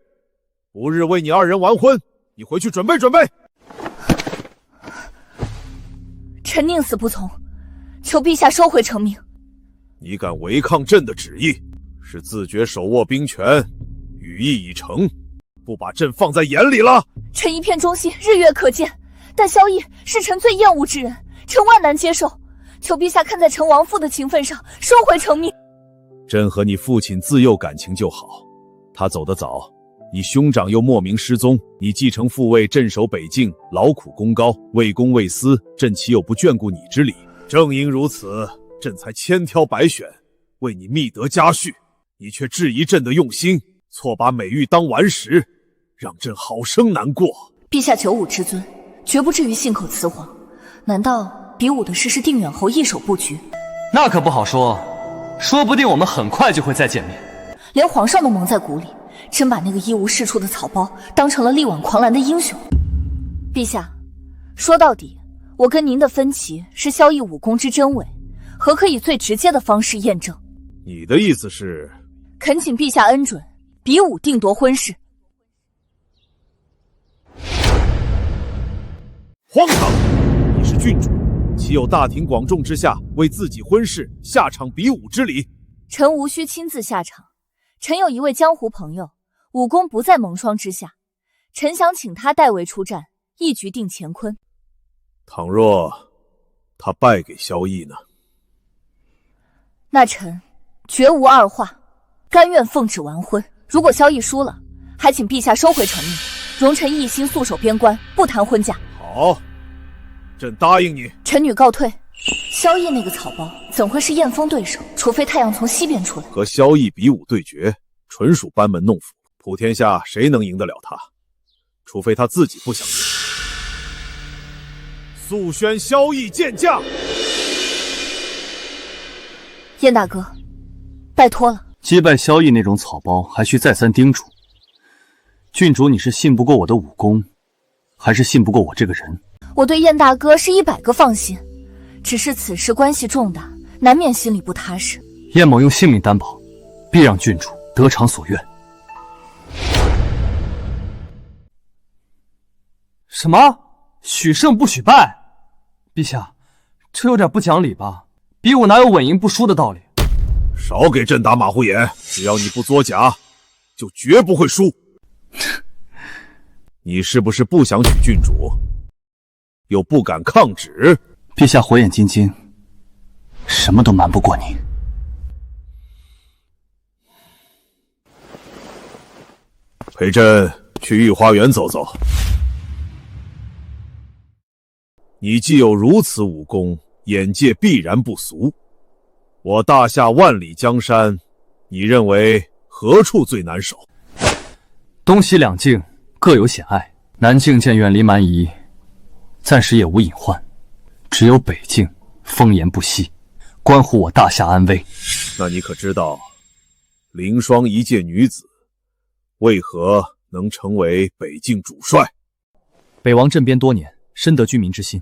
不日为你2人完婚，你回去准备准备。臣宁死不从，求陛下收回成命。你敢违抗朕的旨意，是自觉手握兵权，羽翼已成，不把朕放在眼里了。臣一片忠心，日月可见，但萧逸是臣最厌恶之人，臣万难接受。求陛下看在臣亡父的情分上，收回成命。朕和你父亲自幼感情就好，他走得早，你兄长又莫名失踪，你继承父位镇守北境，劳苦功高，为公为私，朕岂有不眷顾你之理？正因如此，朕才千挑百选，为你觅得佳婿，你却质疑朕的用心，错把美玉当顽石，让朕好生难过。陛下九五之尊，绝不至于信口雌黄。难道比武的事是定远侯一手布局？那可不好说，说不定我们很快就会再见面。连皇上都蒙在鼓里，真把那个一无是处的草包当成了力挽狂澜的英雄。陛下，说到底，我跟您的分歧是萧逸武功之真伪，何可以最直接的方式验证？你的意思是？恳请陛下恩准，比武定夺婚事。荒唐！你是郡主，岂有大庭广众之下为自己婚事下场比武之理？臣无需亲自下场。臣有一位江湖朋友，武功不在蒙霜之下，臣想请他代为出战，一举定乾坤。倘若他败给萧逸呢？那臣绝无二话，甘愿奉旨完婚。如果萧逸输了，还请陛下收回成命，容臣一心肃守边关，不谈婚嫁。好，朕答应你。臣女告退。萧逸那个草包怎会是燕风对手？除非太阳从西边出来。和萧逸比武对决，纯属班门弄斧，普天下谁能赢得了他？除非他自己不想赢。速宣萧逸见驾。燕大哥，拜托了。击败萧逸那种草包，还需再三叮嘱。郡主，你是信不过我的武功，还是信不过我这个人？我对燕大哥是100个放心。只是此事关系重大，难免心里不踏实。燕某用性命担保，必让郡主得偿所愿。什么？许胜不许败？陛下，这有点不讲理吧？比武哪有稳赢不输的道理？少给朕打马虎眼！只要你不作假，就绝不会输。你是不是不想娶郡主，又不敢抗旨？陛下火眼金睛，什么都瞒不过您。陪朕去御花园走走。你既有如此武功，眼界必然不俗。我大夏万里江山，你认为何处最难守？东西两境各有险隘，南境见远离蛮夷，暂时也无隐患。只有北境风言不息，关乎我大夏安危。那你可知道，凌霜一介女子，为何能成为北境主帅？北王镇边多年，深得居民之心，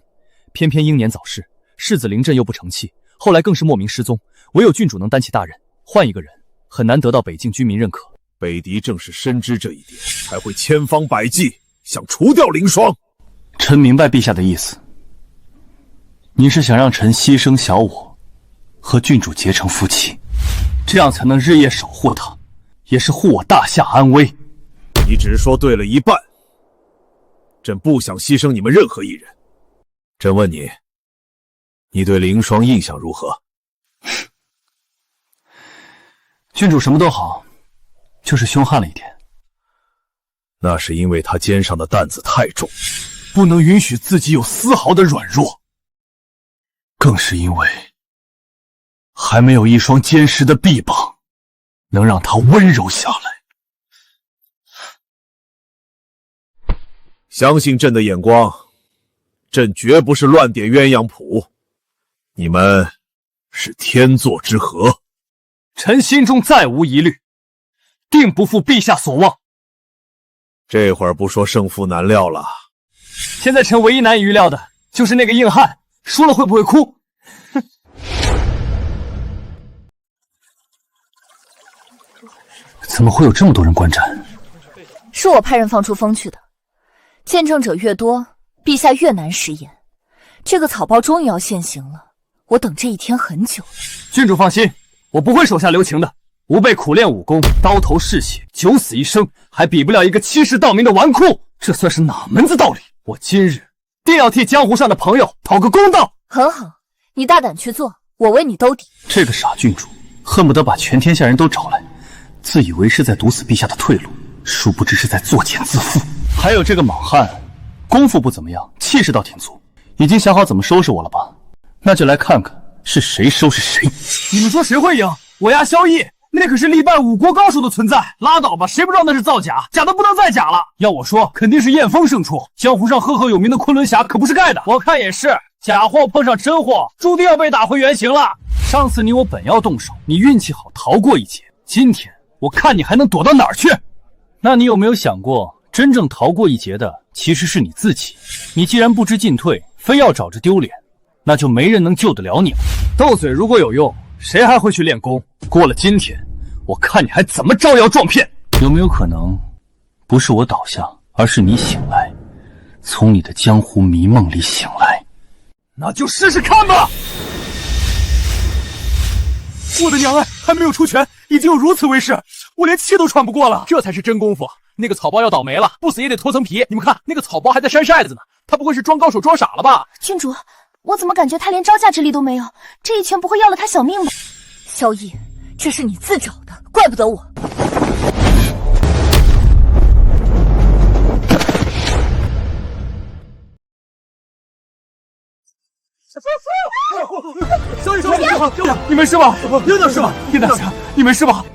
偏偏英年早逝，世子临阵又不成器，后来更是莫名失踪。唯有郡主能担起大任，换一个人很难得到北境居民认可。北狄正是深知这一点，才会千方百计想除掉凌霜。臣明白陛下的意思。您是想让臣牺牲小我，和郡主结成夫妻，这样才能日夜守护她，也是护我大夏安危。你只是说对了一半，朕不想牺牲你们任何一人。朕问你，你对凌霜印象如何？郡主什么都好，就是凶悍了一点。那是因为他肩上的担子太重，不能允许自己有丝毫的软弱。更是因为还没有一双坚实的臂膀，能让他温柔下来。相信朕的眼光，朕绝不是乱点鸳鸯谱，你们是天作之合。臣心中再无疑虑，定不负陛下所望。这会儿不说胜负难料了，现在臣唯一难以预料的就是那个硬汉输了会不会哭。哼！怎么会有这么多人观战？是我派人放出风去的。见证者越多，陛下越难食言。这个草包终于要现形了，我等这一天很久了。郡主放心，我不会手下留情的。吾辈苦练武功，刀头嗜血，九死一生，还比不了一个欺世盗名的纨绔，这算是哪门子道理？我今日定要替江湖上的朋友讨个公道。很好，你大胆去做，我为你兜底。这个傻郡主恨不得把全天下人都找来，自以为是在堵死陛下的退路，殊不知是在作茧自缚。还有这个莽汉，功夫不怎么样，气势倒挺足，已经想好怎么收拾我了吧？那就来看看是谁收拾谁。你们说谁会赢？我压萧逸，那可是力败5国高手的存在。拉倒吧，谁不知道那是造假，假的不能再假了。要我说，肯定是燕风胜出。江湖上赫赫有名的昆仑侠可不是盖的。我看也是，假货碰上真货，注定要被打回原形了。上次你我本要动手，你运气好逃过一劫，今天我看你还能躲到哪儿去？那你有没有想过，真正逃过一劫的其实是你自己？你既然不知进退，非要找着丢脸，那就没人能救得了你了。斗嘴如果有用，谁还会去练功？过了今天，我看你还怎么招摇撞骗。有没有可能，不是我倒下，而是你醒来，从你的江湖迷梦里醒来？那就试试看吧。我的娘哎，还没有出拳，已经有如此威势，我连气都喘不过了。这才是真功夫。那个草包要倒霉了，不死也得脱层皮。你们看，那个草包还在扇扇子呢，他不会是装高手装傻了吧？郡主，我怎么感觉他连招架之力都没有？这一拳不会要了他小命吧？萧逸，这是你自找的，怪不得我。萧逸少爷，你没事吧？有点事吧？叶大侠，你没事吧？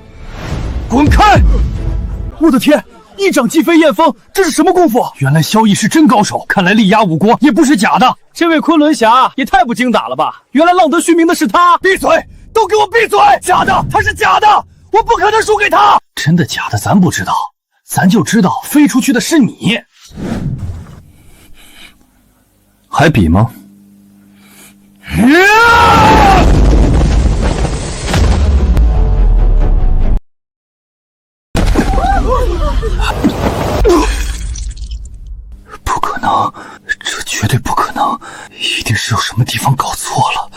滚开！我的天！一掌击飞燕风，这是什么功夫？原来萧逸是真高手，看来力压5国也不是假的。这位昆仑侠也太不经打了吧！原来浪得虚名的是他！闭嘴！都给我闭嘴！假的，他是假的，我不可能输给他。真的假的咱不知道，咱就知道飞出去的是你。还比吗？不可能，这绝对不可能，一定是有什么地方搞错了。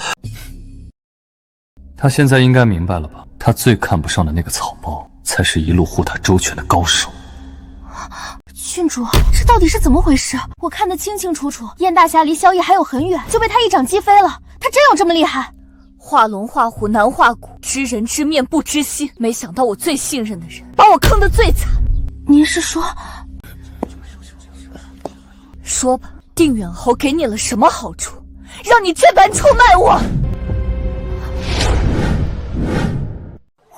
他现在应该明白了吧？他最看不上的那个草包，才是一路护他周全的高手。郡主，这到底是怎么回事？我看得清清楚楚，燕大侠离萧逸还有很远，就被他一掌击飞了。他真有这么厉害？画龙画虎难画骨，知人知面不知心。没想到我最信任的人，把我坑得最惨。您是说？说吧，定远侯给你了什么好处，让你这般出卖我？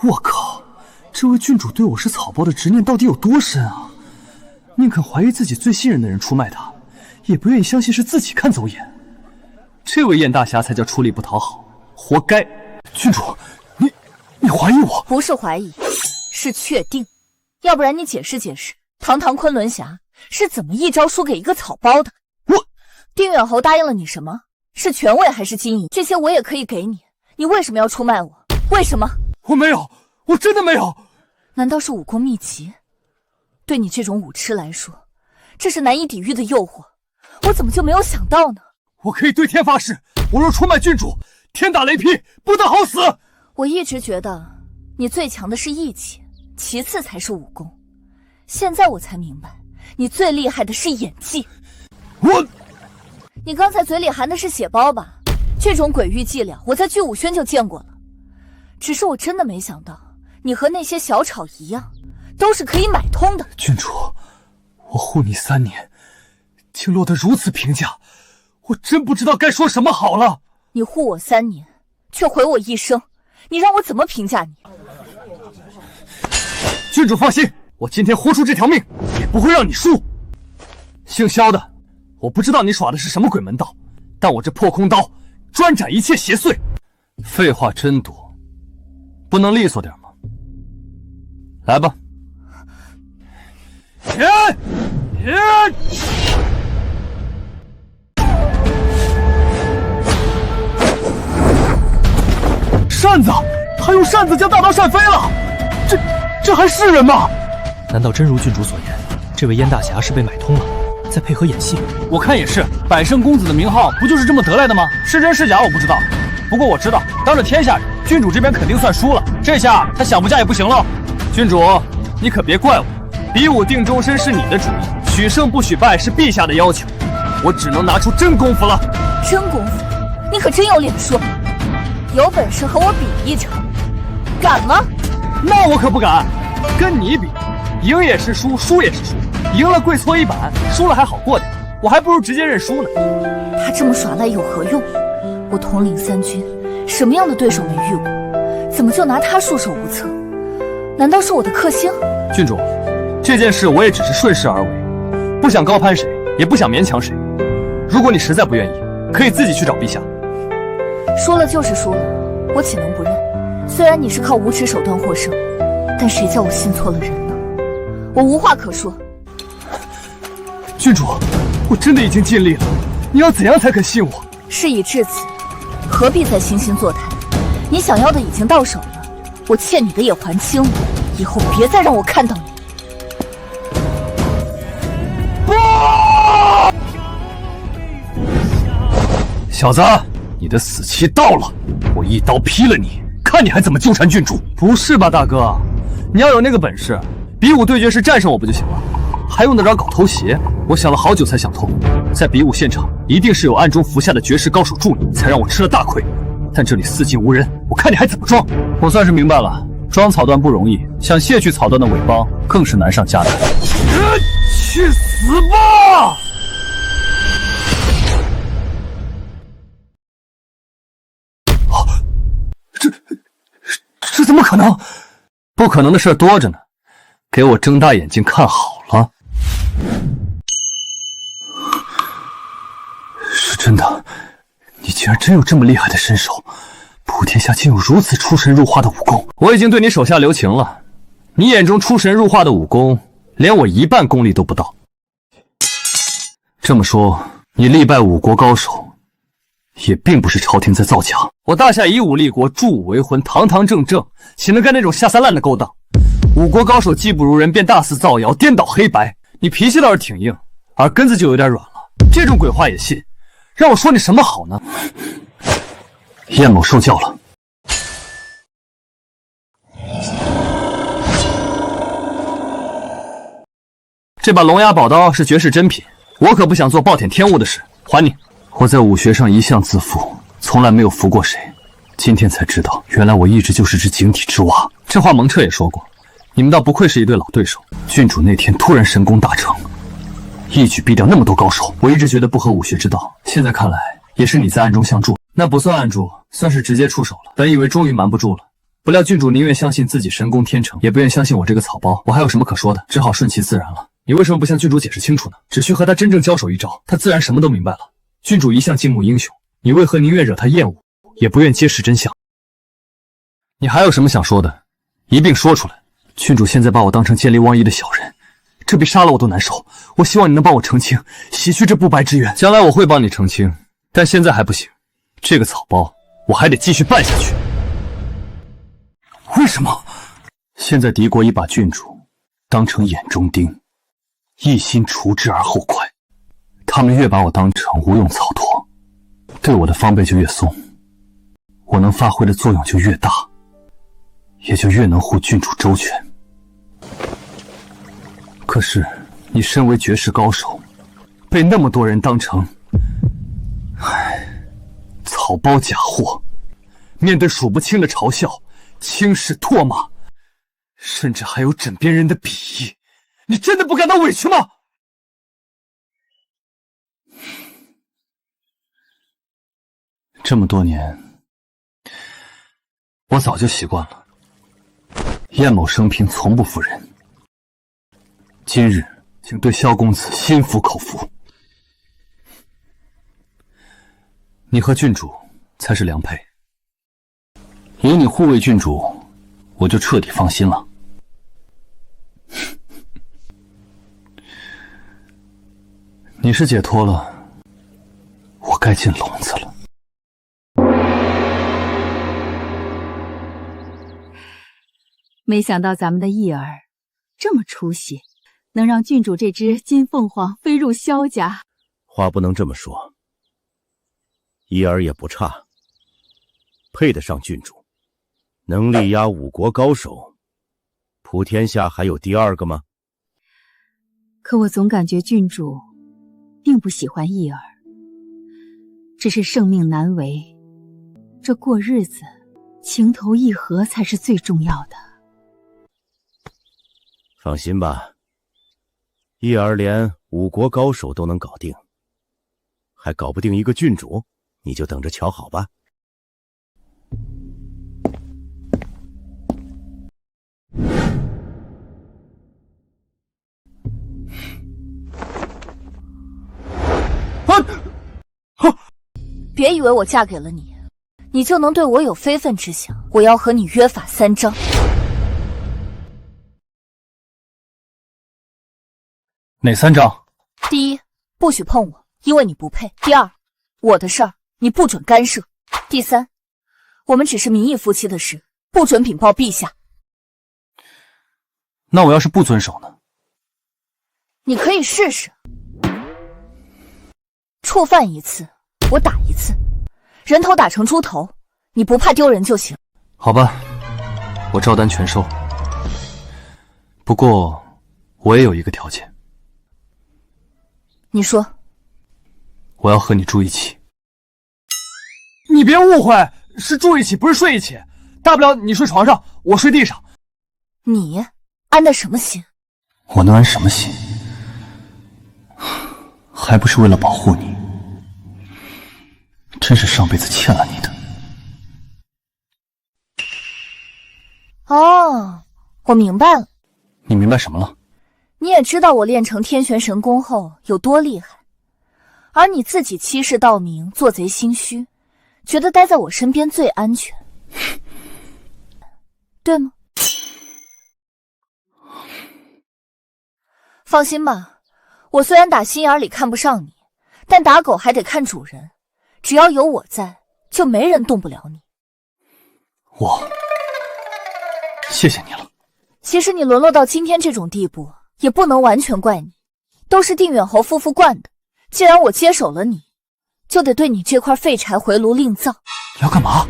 我靠，这位郡主对我是草包的执念到底有多深啊？宁肯怀疑自己最信任的人出卖他，也不愿意相信是自己看走眼。这位燕大侠才叫出力不讨好，活该！郡主，你怀疑我？不是怀疑，是确定。要不然你解释解释，堂堂昆仑侠是怎么一招输给一个草包的？定远侯答应了你什么？是权位还是金银？这些我也可以给你。你为什么要出卖我？为什么？我没有，我真的没有。难道是武功秘籍？对你这种武痴来说，这是难以抵御的诱惑。我怎么就没有想到呢？我可以对天发誓，我若出卖郡主，天打雷劈，不得好死。我一直觉得你最强的是义气，其次才是武功。现在我才明白，你最厉害的是演技。你刚才嘴里含的是血包吧？这种鬼域伎俩，我在巨武轩就见过了。只是我真的没想到，你和那些小草一样，都是可以买通的。郡主，我护你3年，竟落得如此评价，我真不知道该说什么好了。你护我3年，却毁我一生，你让我怎么评价你？郡主放心，我今天豁出这条命，也不会让你输。姓萧的，我不知道你耍的是什么鬼门道，但我这破空刀专斩一切邪祟。废话真多，不能利索点吗？来吧。扇子，他用扇子将大刀扇飞了，这还是人吗？难道真如郡主所言，这位燕大侠是被买通了，再配合演戏？我看也是，百胜公子的名号不就是这么得来的吗？是真是假我不知道，不过我知道，当着天下人，郡主这边肯定算输了。这下他想不嫁也不行了。郡主，你可别怪我，比武定终身是你的主意，许胜不许败是陛下的要求，我只能拿出真功夫了。真功夫？你可真有脸说！有本事和我比一场，敢吗？那我可不敢，跟你比，赢也是输，输也是输，赢了跪搓衣板，输了还好过点，我还不如直接认输呢。他这么耍赖有何用？我统领3军，什么样的对手没遇过？怎么就拿他束手无策？难道是我的克星？郡主，这件事我也只是顺势而为，不想高攀谁，也不想勉强谁。如果你实在不愿意，可以自己去找陛下。输了就是输了，我岂能不认？虽然你是靠无耻手段获胜，但谁叫我信错了人呢？我无话可说。郡主，我真的已经尽力了，你要怎样才肯信我？事已至此，何必再惺惺作态？你想要的已经到手了，我欠你的也还清了，以后别再让我看到你。小子，你的死期到了，我一刀劈了你，看你还怎么纠缠郡主！不是吧，大哥，你要有那个本事，比武对决时战胜我不就行了？还用得着搞偷袭？我想了好久才想通，在比武现场一定是有暗中伏下的绝世高手助你，才让我吃了大亏。但这里四近无人，我看你还怎么装！我算是明白了，装草段不容易，想卸去草段的尾帮更是难上加难。去死吧！这怎么可能？不可能的事多着呢，给我睁大眼睛看好了。是真的，你竟然真有这么厉害的身手，普天下竟有如此出神入化的武功。我已经对你手下留情了，你眼中出神入化的武功，连我1半功力都不到。这么说，你力败5国高手，也并不是朝廷在造假。我大夏以武立国，助武为魂，堂堂正正，岂能干那种下三滥的勾当？5国高手技不如人，便大肆造谣，颠倒黑白。你脾气倒是挺硬，耳根子就有点软了。这种鬼话也信，让我说你什么好呢？燕某受教了。这把龙牙宝刀是绝世珍品，我可不想做暴殄天物的事，还你。我在武学上一向自负，从来没有服过谁。今天才知道，原来我一直就是只井底之蛙。这话蒙彻也说过，你们倒不愧是一对老对手。郡主那天突然神功大成，一举毙掉那么多高手，我一直觉得不合武学之道。现在看来，也是你在暗中相助。那不算暗助，算是直接出手了。本以为终于瞒不住了，不料郡主宁愿相信自己神功天成，也不愿相信我这个草包。我还有什么可说的？只好顺其自然了。你为什么不向郡主解释清楚呢？只需和他真正交手一招，他自然什么都明白了。郡主一向敬慕英雄，你为何宁愿惹他厌恶，也不愿揭示真相？你还有什么想说的，一并说出来。郡主现在把我当成见利忘义的小人，这比杀了我都难受。我希望你能帮我澄清，洗去这不白之冤。将来我会帮你澄清，但现在还不行。这个草包我还得继续办下去。为什么？现在敌国已把郡主当成眼中钉，一心除之而后快。他们越把我当成无用草垛，对我的防备就越松，我能发挥的作用就越大，也就越能护郡主周全。可是你身为绝世高手，被那么多人当成草包假货，面对数不清的嘲笑、轻视、唾骂，甚至还有枕边人的鄙夷，你真的不感到委屈吗？这么多年，我早就习惯了。燕某生平从不负人，今日请对萧公子心服口服。你和郡主才是良配，有你护卫郡主，我就彻底放心了。你是解脱了，我该进笼子了。没想到咱们的义儿这么出息，能让郡主这只金凤凰飞入萧家。话不能这么说，义儿也不差，配得上郡主，能力压5国高手，普天下还有第二个吗？可我总感觉郡主并不喜欢义儿，只是生命难违，这过日子情投意合才是最重要的。放心吧，义儿连5国高手都能搞定，还搞不定一个郡主，你就等着瞧好吧。别以为我嫁给了你，你就能对我有非分之想。我要和你约法3章。哪3章？第一，不许碰我，因为你不配。第二，我的事儿你不准干涉。第三，我们只是名义夫妻的事，不准禀报陛下。那我要是不遵守呢？你可以试试，触犯一次我打一次，人头打成猪头，你不怕丢人就行。好吧，我照单全收。不过我也有一个条件。你说。我要和你住一起。你别误会，是住一起，不是睡一起。大不了你睡床上，我睡地上。你安的什么心？我能安什么心？还不是为了保护你。真是上辈子欠了你的。哦，我明白了。你明白什么了？你也知道我练成天玄神功后有多厉害，而你自己欺世盗名，做贼心虚，觉得待在我身边最安全，对吗？放心吧，我虽然打心眼里看不上你，但打狗还得看主人，只要有我在，就没人动不了你。我谢谢你了。其实你沦落到今天这种地步，也不能完全怪你，都是定远侯夫妇惯的。既然我接手了你，就得对你这块废柴回炉另造。你要干嘛？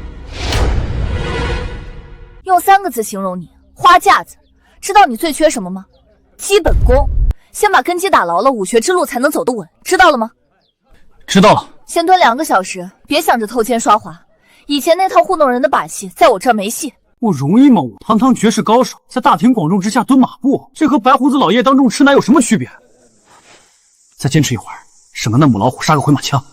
用3个字形容你，花架子。知道你最缺什么吗？基本功。先把根基打牢了，武学之路才能走得稳，知道了吗？知道了。先蹲2个小时，别想着偷奸刷滑。以前那套糊弄人的把戏，在我这儿没戏。我容易吗？我堂堂绝世高手，在大庭广众之下蹲马步，这和白胡子老爷当众吃奶有什么区别？再坚持一会儿，省个那母老虎杀个回马枪。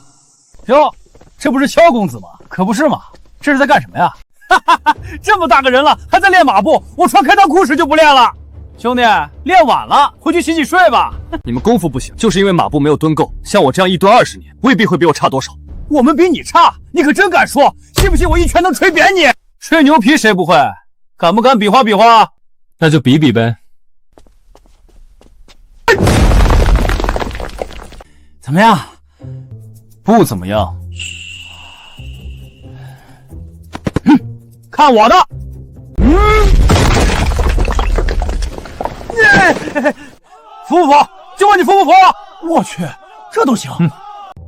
哟，这不是萧公子吗？可不是嘛，这是在干什么呀？哈哈哈，这么大个人了，还在练马步，我穿开裆裤时就不练了。兄弟，练晚了，回去洗洗睡吧。你们功夫不行，就是因为马步没有蹲够。像我这样一蹲20年，未必会比我差多少。我们比你差，你可真敢说？信不信我一拳能捶扁你？吹牛皮谁不会？敢不敢比划比划？那就比比呗。怎么样？不怎么样。看我的！服不服？就问你服不服？我去，这都行。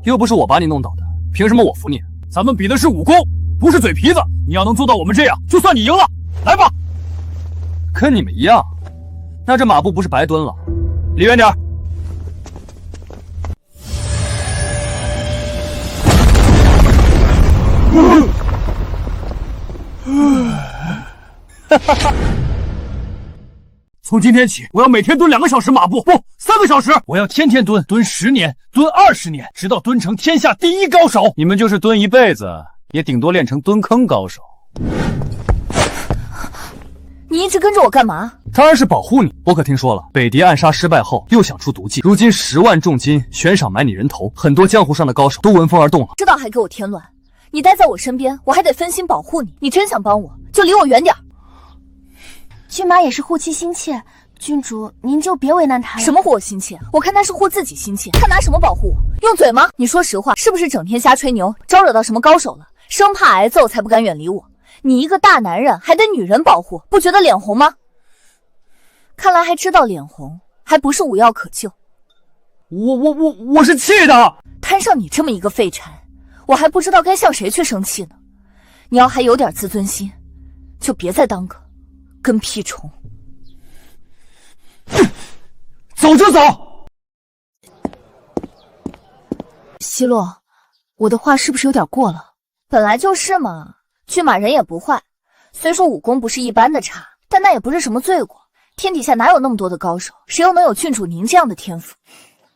又不是我把你弄倒的，凭什么我服你？咱们比的是武功，不是嘴皮子。你要能做到我们这样，就算你赢了。来吧。跟你们一样，那这马步不是白蹲了？离远点。从今天起，我要每天蹲2个小时马步，不，3个小时。我要天天蹲，蹲10年，蹲20年，直到蹲成天下第一高手。你们就是蹲一辈子，也顶多练成蹲坑高手。你一直跟着我干嘛？当然是保护你。我可听说了，北狄暗杀失败后又想出毒计，如今10万重金悬赏买你人头，很多江湖上的高手都闻风而动了。知道还给我添乱，你待在我身边，我还得分心保护你。你真想帮我，就离我远点。骏马也是护妻心切，郡主您就别为难他了。什么护我心切？我看他是护自己心切，他拿什么保护我？用嘴吗？你说实话，是不是整天瞎吹牛，招惹到什么高手了？生怕挨揍才不敢远离我。你一个大男人还得女人保护，不觉得脸红吗？看来还知道脸红，还不是无药可救。我是气的。摊上你这么一个废柴，我还不知道该向谁去生气呢。你要还有点自尊心，就别再当个跟屁虫。走就走。奚落，我的话是不是有点过了？本来就是嘛，骏马人也不坏，虽说武功不是一般的差，但那也不是什么罪过。天底下哪有那么多的高手，谁又能有郡主您这样的天赋？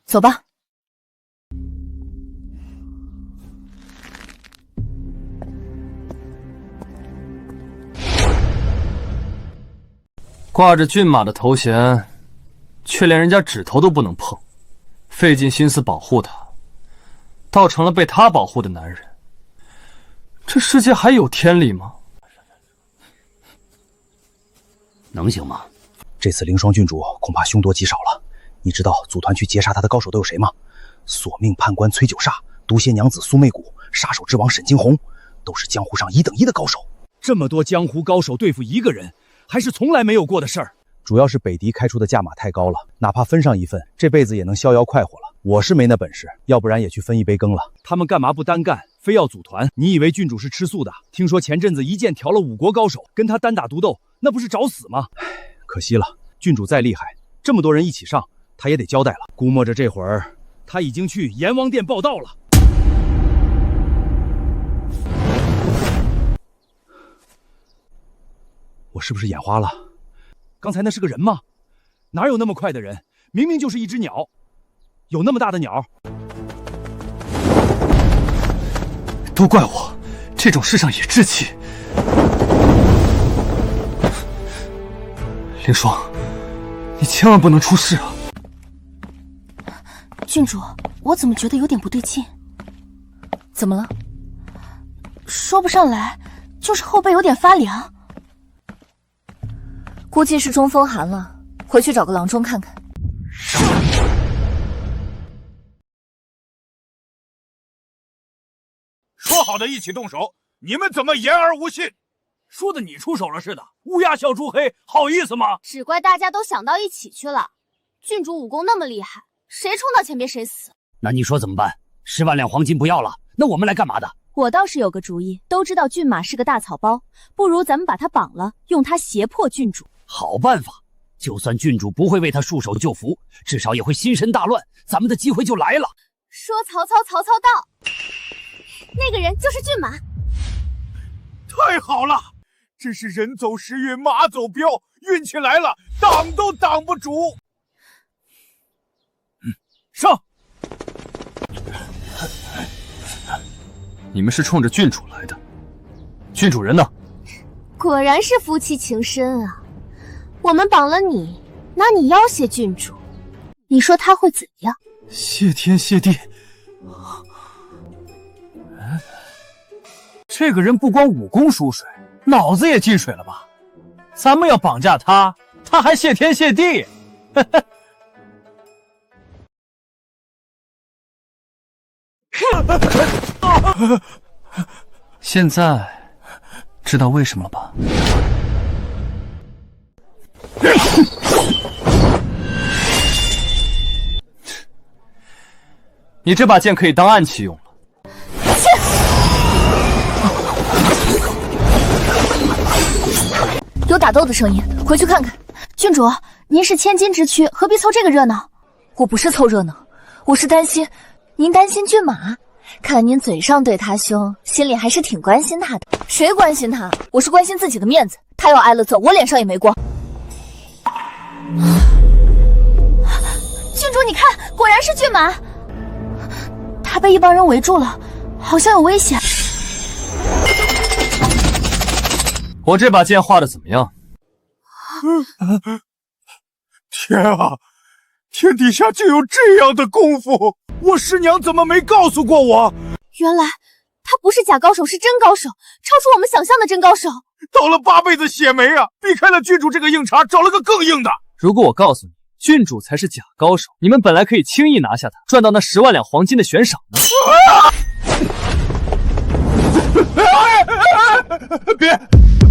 走吧。挂着骏马的头衔，却连人家指头都不能碰，费尽心思保护他，倒成了被他保护的男人。这世界还有天理吗？能行吗？这次凌霜郡主恐怕凶多吉少了。你知道组团去劫杀他的高手都有谁吗？索命判官崔九煞、毒蝎娘子苏媚谷、杀手之王沈惊鸿，都是江湖上1等1的高手。这么多江湖高手对付一个人，还是从来没有过的事儿。主要是北狄开出的价码太高了，哪怕分上一份，这辈子也能逍遥快活了。我是没那本事，要不然也去分一杯羹了。他们干嘛不单干，非要组团？你以为郡主是吃素的？听说前阵子一剑调了5国高手，跟他单打独斗，那不是找死吗？可惜了，郡主再厉害，这么多人一起上，他也得交代了。估摸着这会儿，他已经去阎王殿报道了。我是不是眼花了？刚才那是个人吗？哪有那么快的人？明明就是一只鸟，有那么大的鸟？都怪我，这种事上也置气。凌霜，你千万不能出事啊！郡主，我怎么觉得有点不对劲？怎么了？说不上来，就是后背有点发凉。估计是中风寒了，回去找个郎中看看。说好的一起动手，你们怎么言而无信？说的你出手了似的，乌鸦小猪黑，好意思吗？只怪大家都想到一起去了。郡主武功那么厉害，谁冲到前边谁死。那你说怎么办？10万两黄金不要了，那我们来干嘛的？我倒是有个主意，都知道骏马是个大草包，不如咱们把他绑了，用他胁迫郡主。好办法，就算郡主不会为他束手就缚，至少也会心神大乱，咱们的机会就来了。说曹操，曹操到，那个人就是骏马。太好了，真是人走时运，马走镖，运气来了，挡都挡不住。上！你们是冲着郡主来的，郡主人呢？果然是夫妻情深啊！我们绑了你，拿你要挟郡主，你说他会怎样？谢天谢地！这个人不光武功输水，脑子也进水了吧？咱们要绑架他，他还谢天谢地？现在知道为什么了吧？你这把剑可以当暗器用了。有打斗的声音，回去看看。郡主，您是千金之躯，何必凑这个热闹？我不是凑热闹，我是担心。您担心骏马？看您嘴上对他凶，心里还是挺关心他的。谁关心他？我是关心自己的面子。他要挨了揍，我脸上也没光。郡主，你看，果然是骏马。他被一帮人围住了，好像有危险。我这把剑画的怎么样？天啊，天底下竟有这样的功夫，我师娘怎么没告诉过我？原来他不是假高手，是真高手，超出我们想象的真高手。倒了8辈子血霉啊！避开了郡主这个硬茬，找了个更硬的。如果我告诉你，郡主才是假高手，你们本来可以轻易拿下他，赚到那10万两黄金的悬赏呢。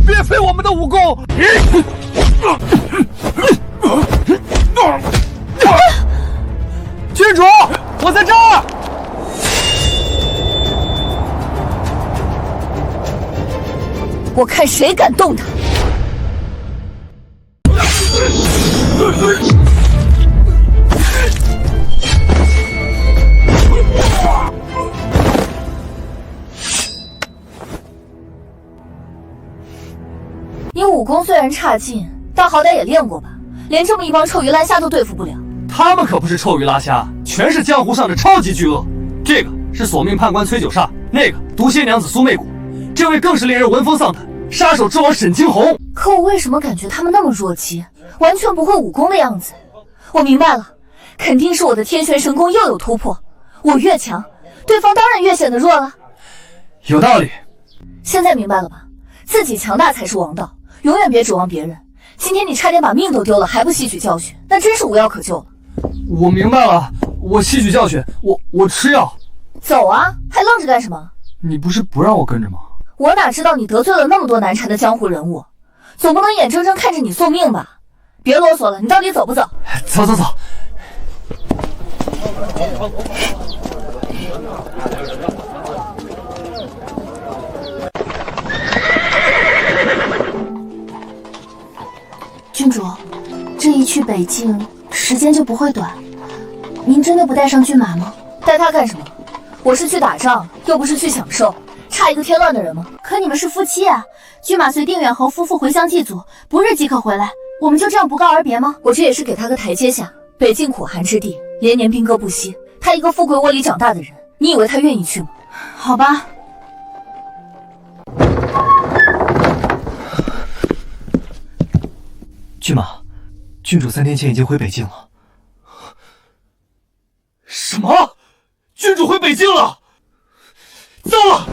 别废我们的武功！郡主，我在这儿。我看谁敢动他！你武功虽然差劲，但好歹也练过吧？连这么一帮臭鱼烂虾都对付不了。他们可不是臭鱼拉虾，全是江湖上的超级巨鳄。这个是索命判官崔九煞，那个毒蝎娘子苏媚谷，这位更是令人闻风丧胆，杀手之王沈惊鸿。可我为什么感觉他们那么弱鸡，完全不会武功的样子？我明白了，肯定是我的天玄神功又有突破。我越强，对方当然越显得弱了。有道理。现在明白了吧？自己强大才是王道，永远别指望别人。今天你差点把命都丢了，还不吸取教训，那真是无药可救了。我明白了，我吸取教训，我吃药。走啊，还愣着干什么？你不是不让我跟着吗？我哪知道你得罪了那么多难缠的江湖人物，总不能眼睁睁看着你送命吧？别啰嗦了，你到底走不走？走。郡主，这一去北境，时间就不会短。您真的不带上骏马吗？带他干什么？我是去打仗，又不是去享受，差一个添乱的人吗？可你们是夫妻啊！骏马随定远侯夫妇回乡祭祖，不日即可回来，我们就这样不告而别吗？我这也是给他个台阶下。北境苦寒之地，连年兵戈不息，他一个富贵窝里长大的人，你以为他愿意去吗？好吧。骏马，郡主3天前已经回北境了。什么？郡主回北境了？糟了！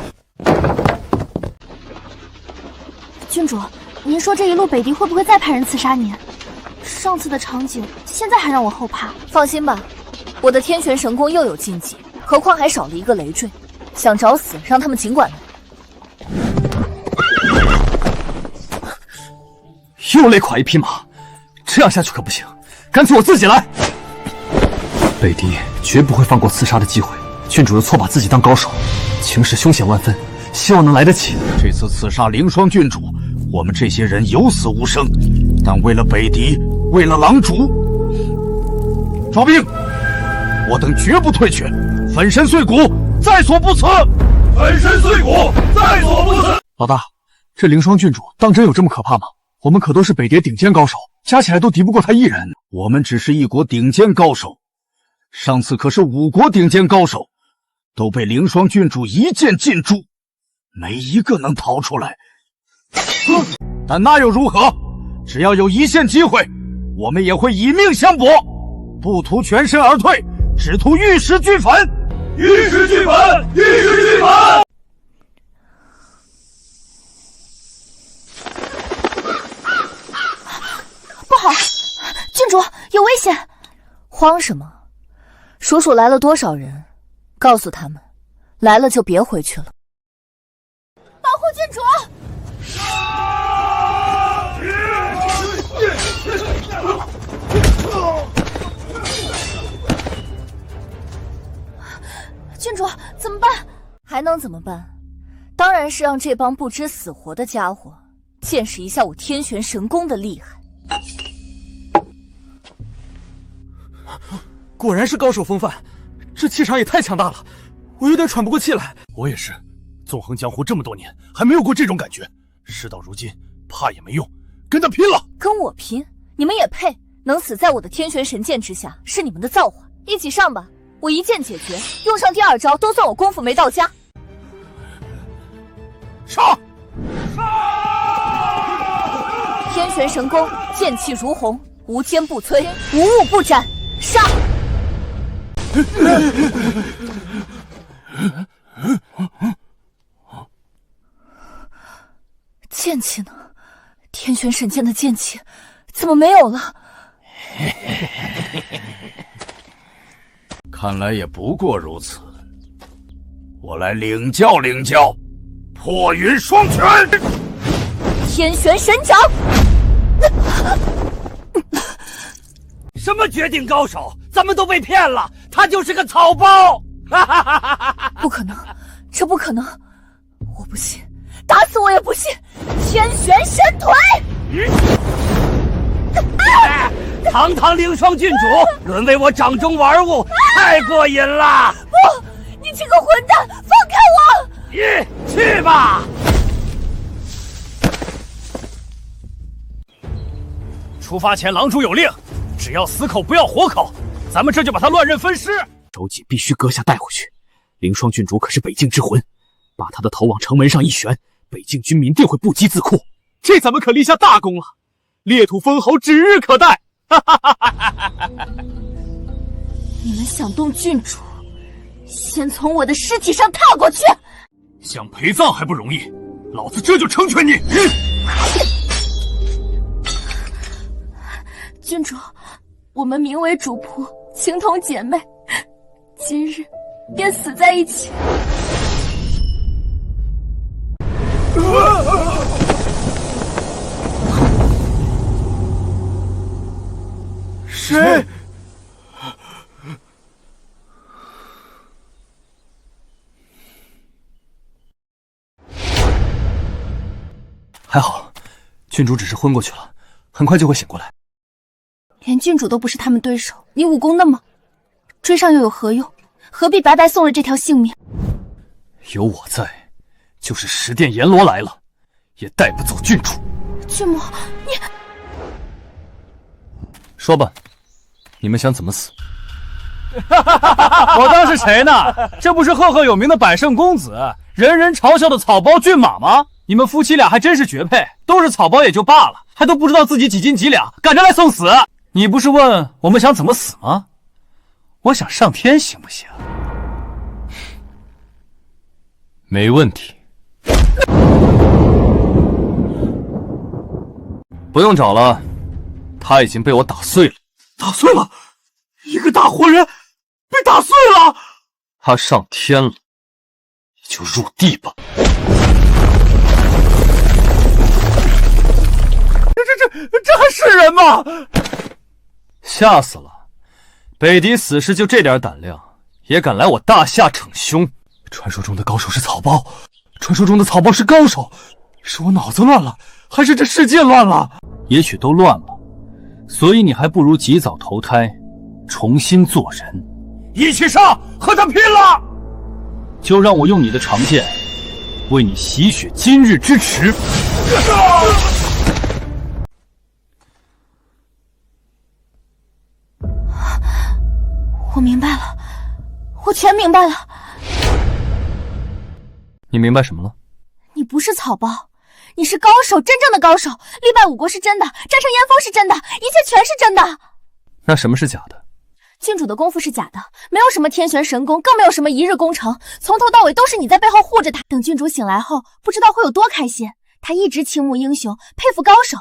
郡主，您说这一路北敌会不会再派人刺杀您？上次的场景，现在还让我后怕。放心吧，我的天玄神功又有禁忌，何况还少了一个累赘。想找死，让他们尽管来。又累垮一匹马，这样下去可不行，干脆我自己来。北狄绝不会放过刺杀的机会，郡主又错把自己当高手，情势凶险万分，希望能来得及。这次刺杀凌霜郡主，我们这些人有死无生，但为了北狄，为了狼主，招兵！我等绝不退却，粉身碎骨，在所不辞！粉身碎骨，在所不辞！老大，这凌霜郡主当真有这么可怕吗？我们可都是北狄顶尖高手，加起来都敌不过他一人。我们只是一国顶尖高手，上次可是5国顶尖高手，都被凌霜郡主一剑尽诛，没一个能逃出来。但那又如何？只要有一线机会，我们也会以命相搏，不图全身而退，只图玉石俱焚。玉石俱焚，玉石俱焚！不好，郡主有危险！慌什么？数数来了多少人，告诉他们，来了就别回去了。保护郡主！郡主怎么办？还能怎么办？当然是让这帮不知死活的家伙见识一下我天玄神功的厉害。果然是高手风范，这气场也太强大了，我有点喘不过气来。我也是，纵横江湖这么多年，还没有过这种感觉。事到如今，怕也没用，跟他拼了！跟我拼？你们也配？能死在我的天玄神剑之下，是你们的造化。一起上吧，我一剑解决，用上第2招都算我功夫没到家。上！天旋神功，剑气如虹，无坚不摧，无物不斩。杀！剑气呢？天旋神剑的剑气怎么没有了？看来也不过如此。我来领教领教破云双拳。天旋神掌。什么绝顶高手？咱们都被骗了，他就是个草包！不可能，这不可能！我不信，打死我也不信！天旋神腿！堂堂凌霜郡主，沦为我掌中玩物，太过瘾了！不，你这个混蛋，放开我！去吧！出发前，狼主有令，只要死口不要活口，咱们这就把他乱刃分尸。手戟必须割下带回去。凌霜郡主可是北境之魂，把他的头往城门上一悬，北境军民定会不击自库。这咱们可立下大功了，裂土封侯指日可待。你们想动郡主，先从我的尸体上踏过去。想陪葬还不容易，老子这就成全你！郡主，我们名为主仆，情同姐妹，今日便死在一起。谁？还好，郡主只是昏过去了，很快就会醒过来。连郡主都不是他们对手，你武功那么，追上又有何用？何必白白送了这条性命？有我在，就是十殿阎罗来了，也带不走郡主。郡母，你说吧，你们想怎么死？我当是谁呢？这不是赫赫有名的百胜公子，人人嘲笑的草包骏马吗？你们夫妻俩还真是绝配，都是草包也就罢了，还都不知道自己几斤几两，赶着来送死。你不是问我们想怎么死吗？我想上天行不行？没问题。不用找了，他已经被我打碎了。打碎了？一个大活人被打碎了？他上天了，也就入地吧。这还是人吗？吓死了！北狄死士就这点胆量，也敢来我大夏逞凶？传说中的高手是草包，传说中的草包是高手，是我脑子乱了，还是这世界乱了？也许都乱了，所以你还不如及早投胎，重新做人。一起上，和他拼了！就让我用你的长剑，为你洗雪今日之耻。我明白了，我全明白了。你明白什么了？你不是草包，你是高手，真正的高手。力败五国是真的，战胜燕峰是真的，一切全是真的。那什么是假的？郡主的功夫是假的，没有什么天旋神功，更没有什么一日功成，从头到尾都是你在背后护着他。等郡主醒来后，不知道会有多开心。他一直倾慕英雄，佩服高手，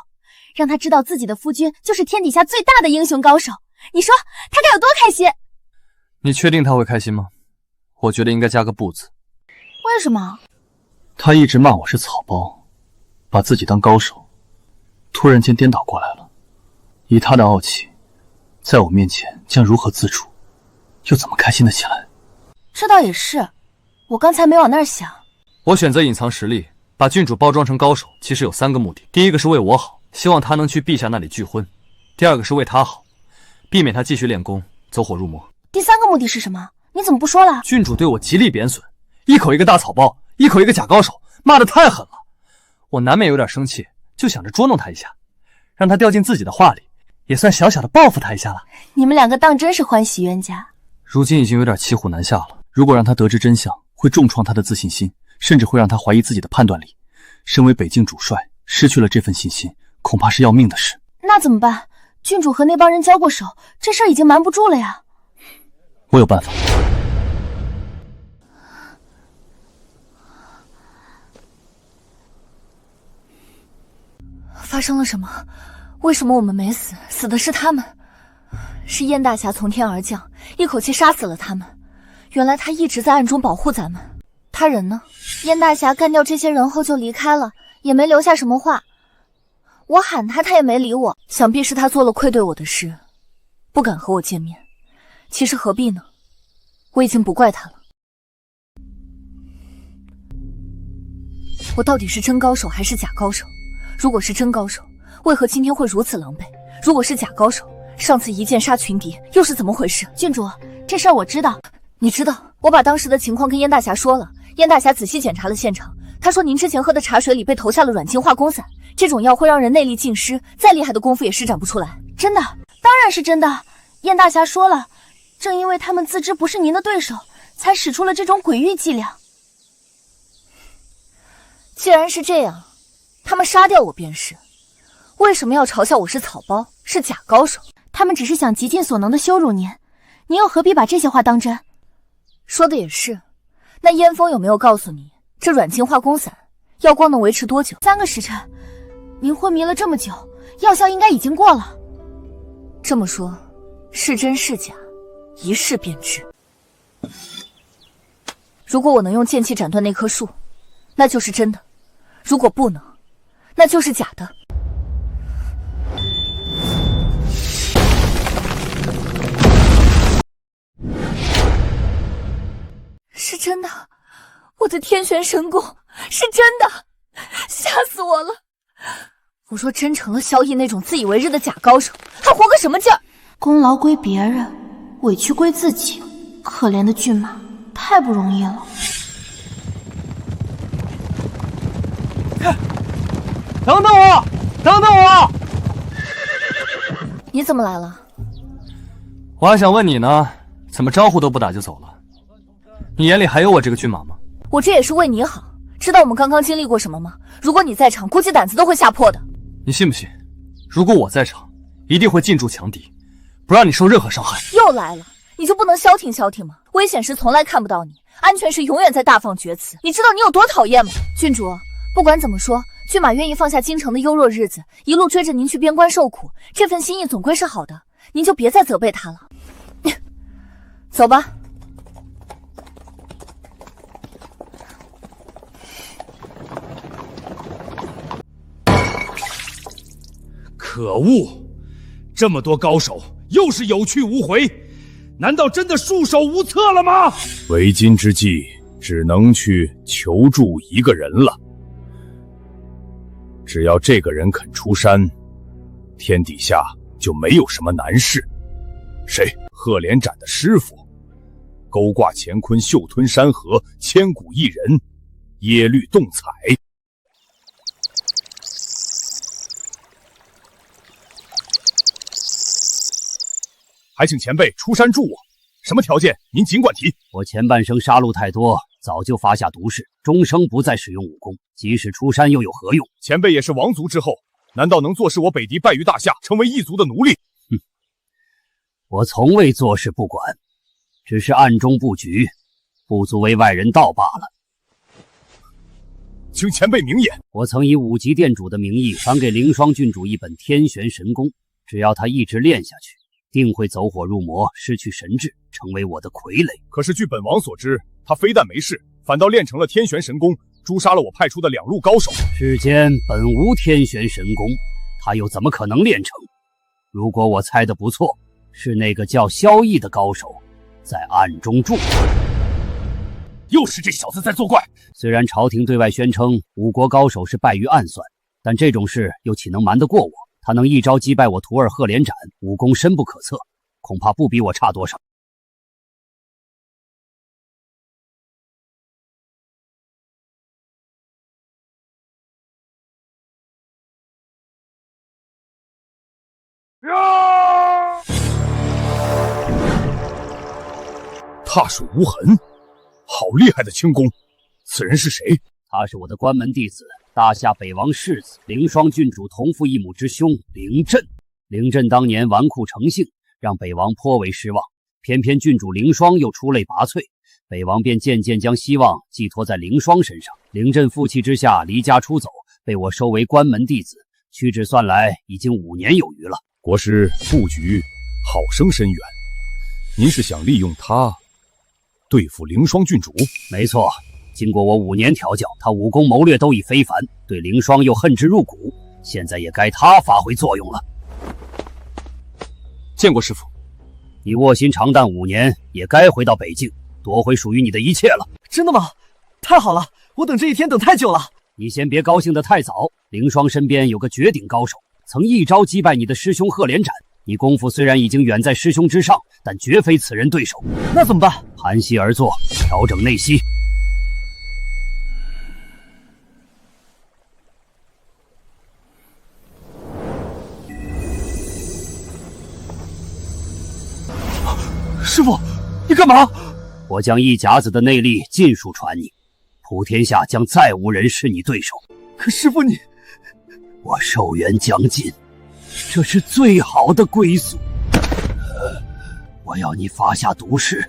让他知道自己的夫君就是天底下最大的英雄高手。你说他该有多开心？你确定他会开心吗？我觉得应该加个不字。为什么？他一直骂我是草包，把自己当高手，突然间颠倒过来了。以他的傲气，在我面前将如何自处，又怎么开心得起来？这倒也是，我刚才没往那儿想。我选择隐藏实力，把郡主包装成高手，其实有3个目的。第一个是为我好，希望他能去陛下那里拒婚；第二个是为他好，避免他继续练功，走火入魔。第3个目的是什么？你怎么不说了？郡主对我极力贬损，一口一个大草包，一口一个假高手，骂得太狠了。我难免有点生气，就想着捉弄他一下，让他掉进自己的话里，也算小小的报复他一下了。你们2个当真是欢喜冤家。如今已经有点骑虎难下了，如果让他得知真相，会重创他的自信心，甚至会让他怀疑自己的判断力。身为北境主帅，失去了这份信心，恐怕是要命的事。那怎么办？郡主和那帮人交过手，这事儿已经瞒不住了呀。我有办法。发生了什么？为什么我们没死，死的是他们？是燕大侠从天而降，一口气杀死了他们。原来他一直在暗中保护咱们。他人呢？燕大侠干掉这些人后就离开了，也没留下什么话。我喊他，他也没理我，想必是他做了愧对我的事，不敢和我见面。其实何必呢？我已经不怪他了。我到底是真高手还是假高手？如果是真高手，为何今天会如此狼狈？如果是假高手，上次一剑杀群敌又是怎么回事？郡主，这事儿我知道。你知道？我把当时的情况跟燕大侠说了，燕大侠仔细检查了现场，他说您之前喝的茶水里被投下了软精化功散，这种药会让人内力尽失，再厉害的功夫也施展不出来。真的？当然是真的。燕大侠说了，正因为他们自知不是您的对手，才使出了这种诡异伎俩。既然是这样，他们杀掉我便是。为什么要嘲笑我是草包，是假高手？他们只是想极尽所能的羞辱您，您又何必把这些话当真？说的也是。那燕峰有没有告诉你，这软精化功散药光能维持多久？3个时辰。您昏迷了这么久，药效应该已经过了。这么说，是真是假，一试便知。如果我能用剑气斩断那棵树，那就是真的；如果不能，那就是假的。是真的，我的天旋神功是真的，吓死我了！我若真成了萧逸那种自以为是的假高手，还活个什么劲儿？功劳归别人，委屈归自己，可怜的骏马太不容易了。等等我，等等我！你怎么来了？我还想问你呢，怎么招呼都不打就走了？你眼里还有我这个骏马吗？我这也是为你好。知道我们刚刚经历过什么吗？如果你在场，估计胆子都会吓破的。你信不信？如果我在场，一定会进驻强敌，不让你受任何伤害。又来了，你就不能消停消停吗？危险时从来看不到你，安全时永远在大放厥词。你知道你有多讨厌吗？郡主，不管怎么说，骏马愿意放下京城的优弱日子，一路追着您去边关受苦，这份心意总归是好的，您就别再责备他了。走吧。可恶！这么多高手，又是有去无回，难道真的束手无策了吗？为今之计，只能去求助一个人了。只要这个人肯出山，天底下就没有什么难事。谁？赫连斩的师傅，勾挂乾坤，嗅吞山河，千古一人，耶律洞彩。还请前辈出山助我，什么条件您尽管提。我前半生杀戮太多，早就发下毒誓，终生不再使用武功，即使出山又有何用？前辈也是王族之后，难道能坐视我北狄败于大夏，成为异族的奴隶？哼，我从未坐视不管，只是暗中布局，不足为外人道罢了。请前辈明言。我曾以5级殿主的名义传给凌霜郡主一本天旋神功，只要他一直练下去，定会走火入魔，失去神智，成为我的傀儡。可是据本王所知，他非但没事，反倒练成了天旋神功，诛杀了我派出的2路高手。世间本无天旋神功，他又怎么可能练成？如果我猜得不错，是那个叫萧逸的高手在暗中助。又是这小子在作怪。虽然朝廷对外宣称5国高手是败于暗算，但这种事又岂能瞒得过我？他能一招击败我徒儿赫连斩，武功深不可测，恐怕不比我差多少。踏水无痕，好厉害的轻功！此人是谁？他是我的关门弟子大夏北王世子凌霜郡主同父异母之兄凌震。凌震当年纨绔成性，让北王颇为失望。偏偏郡主凌霜又出类拔萃，北王便渐渐将希望寄托在凌霜身上。凌震负气之下离家出走，被我收为关门弟子，屈指算来已经5年有余了。国师布局好生深远，您是想利用他对付凌霜郡主？没错，经过我5年调教，他武功谋略都已非凡，对凌霜又恨之入骨，现在也该他发挥作用了。见过师父。你卧薪尝胆5年，也该回到北境，夺回属于你的一切了。真的吗？太好了，我等这一天等太久了。你先别高兴得太早，凌霜身边有个绝顶高手，曾一招击败你的师兄赫连斩。你功夫虽然已经远在师兄之上，但绝非此人对手。那怎么办？盘膝而坐，调整内息。师父，你干嘛？我将一甲子的内力尽数传你，普天下将再无人是你对手。可师父你……我寿元将近，这是最好的归宿。我要你发下毒誓，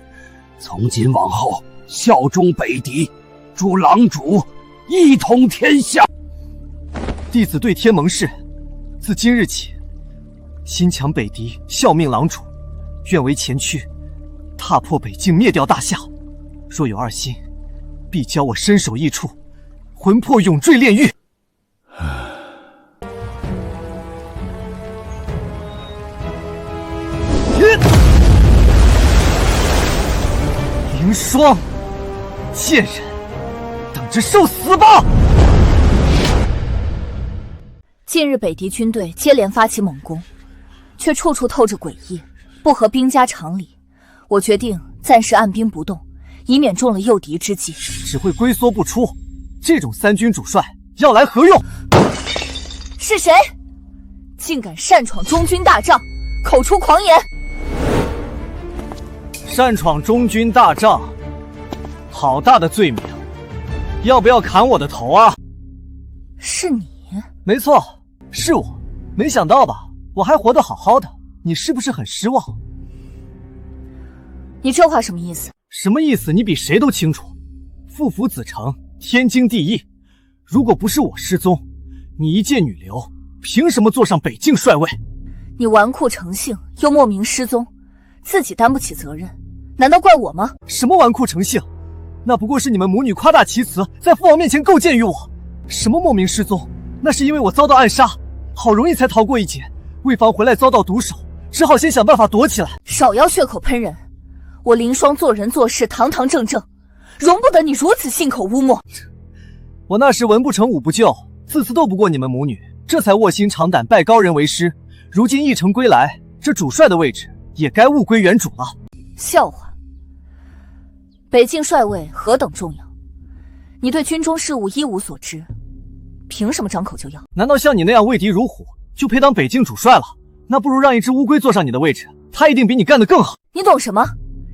从今往后效忠北狄，助狼主一统天下。弟子对天盟誓，自今日起，心强北狄，效命狼主，愿为前驱，踏破北境，灭掉大夏。若有二心，必教我身首异处，魂魄永坠炼狱。凌霜，贱人，等着受死吧！近日北狄军队接连发起猛攻，却处处透着诡异，不合兵家常理。我决定暂时按兵不动，以免中了诱敌之计。只会龟缩不出，这种三军主帅要来何用？是谁？竟敢擅闯中军大帐，口出狂言！擅闯中军大帐，好大的罪名！要不要砍我的头啊？是你？没错，是我。没想到吧，我还活得好好的，你是不是很失望？你这话什么意思？什么意思？你比谁都清楚。父父子承，天经地义。如果不是我失踪，你一介女流，凭什么坐上北境帅位？你纨绔成性，又莫名失踪，自己担不起责任，难道怪我吗？什么纨绔成性？那不过是你们母女夸大其词，在父王面前构建于我。什么莫名失踪？那是因为我遭到暗杀，好容易才逃过一劫，为防回来遭到毒手，只好先想办法躲起来。少要血口喷人！我凌霜做人做事堂堂正正，容不得你如此信口污蔑。我那时文不成武不就，次次斗不过你们母女，这才卧薪尝胆拜高人为师。如今一城归来，这主帅的位置也该物归原主了。笑话！北境帅位何等重要，你对军中事务一无所知，凭什么张口就要？难道像你那样畏敌如虎，就配当北境主帅了？那不如让一只乌龟坐上你的位置，他一定比你干得更好。你懂什么？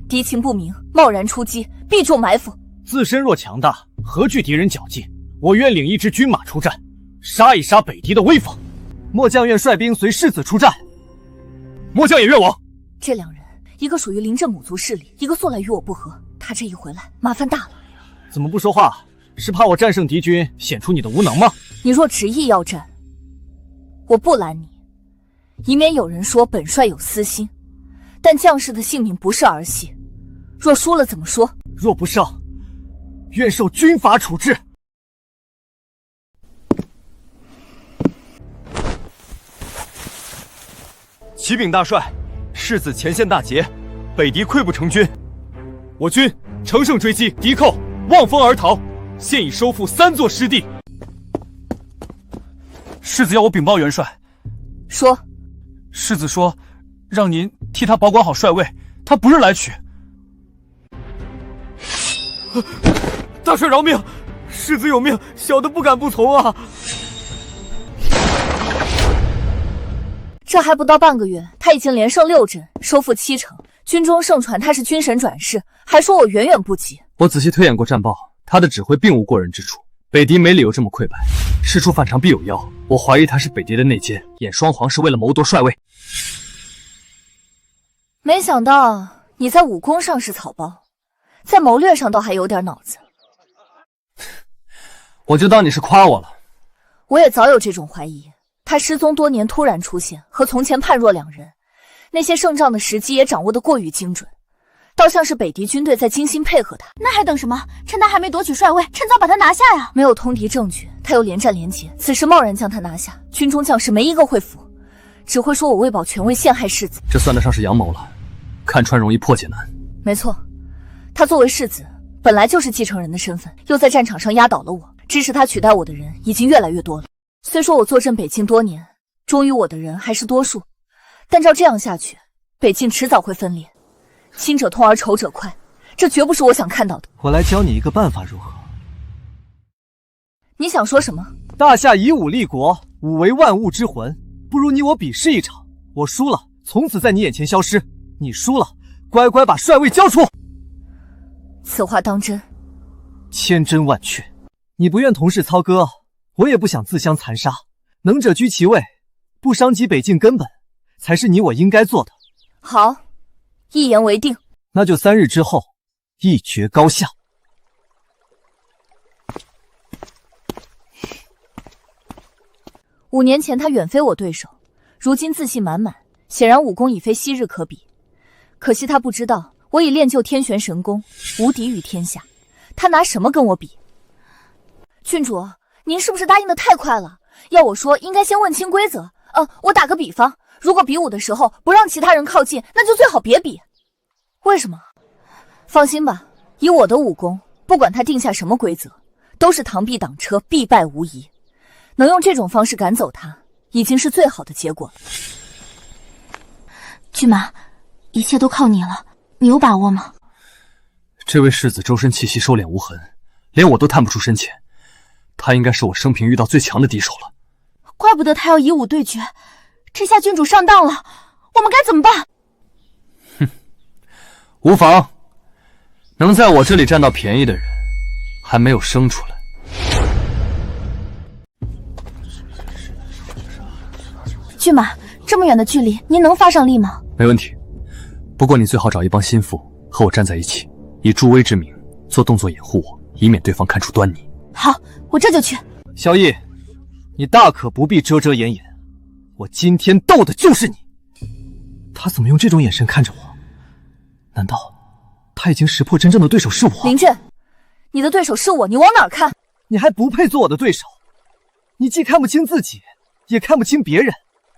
敌情不明，贸然出击，必中埋伏。自身若强大，何惧敌人绞尽？我愿领一支军马出战，杀一杀北狄的威风。末将愿率兵随世子出战。末将也愿往。这两人，一个属于临阵母族势力，一个素来与我不和。他这一回来，麻烦大了。怎么不说话？是怕我战胜敌军，显出你的无能吗？你若执意要战，我不拦你，以免有人说本帅有私心。但将士的性命不是儿戏，若输了怎么说？若不胜，愿受军法处置。启禀大帅，世子前线大捷，北狄溃不成军，我军乘胜追击，敌寇望风而逃，现已收复3座失地。世子要我禀报元帅。说。世子说，让您替他保管好帅位，他不日来取。大帅饶命！世子有命，小的不敢不从啊！这还不到半个月，他已经连胜6阵，收复7城。军中盛传他是军神转世，还说我远远不及。我仔细推演过战报，他的指挥并无过人之处，北狄没理由这么溃败，事出反常必有妖。我怀疑他是北狄的内奸，演双簧是为了谋夺帅位。没想到你在武功上是草包，在谋略上倒还有点脑子。我就当你是夸我了。我也早有这种怀疑，他失踪多年突然出现，和从前判若两人。那些胜仗的时机也掌握得过于精准，倒像是北狄军队在精心配合他。那还等什么？趁他还没夺取帅位，趁早把他拿下呀！没有通敌证据，他又连战连捷，此时贸然将他拿下，军中将士没一个会服，只会说我为保权位陷害世子。这算得上是阳谋了，看穿容易破解难。没错，他作为世子，本来就是继承人的身份，又在战场上压倒了我，支持他取代我的人已经越来越多了。虽说我坐镇北境多年，忠于我的人还是多数，但照这样下去，北境迟早会分裂，亲者痛而仇者快，这绝不是我想看到的。我来教你一个办法，如何？你想说什么？大夏以武立国，武为万物之魂，不如你我比试一场，我输了，从此在你眼前消失；你输了，乖乖把帅位交出。此话当真？千真万确。你不愿同室操戈，我也不想自相残杀。能者居其位，不伤及北境根本，才是你我应该做的。好，一言为定。那就3日之后，一决高下。5年前他远非我对手，如今自信满满，显然武功已非昔日可比。可惜他不知道，我已练就天玄神功，无敌于天下。他拿什么跟我比？郡主，您是不是答应的太快了？要我说，应该先问清规则。我打个比方，如果比武的时候不让其他人靠近，那就最好别比。为什么？放心吧，以我的武功，不管他定下什么规则，都是螳臂挡车，必败无疑。能用这种方式赶走他，已经是最好的结果了。骏马，一切都靠你了，你有把握吗？这位世子周身气息收敛无痕，连我都探不出深浅，他应该是我生平遇到最强的敌手了。怪不得他要以武对决，这下郡主上当了，我们该怎么办？无妨，能在我这里占到便宜的人，还没有生出来。骏马，这么远的距离，您能发上力吗？没问题，不过你最好找一帮心腹和我站在一起，以助威之名做动作掩护我，以免对方看出端倪。好，我这就去。萧逸，你大可不必遮遮掩掩，我今天斗的就是你。他怎么用这种眼神看着我？难道他已经识破真正的对手是我？林震，你的对手是我，你往哪儿看？你还不配做我的对手，你既看不清自己，也看不清别人，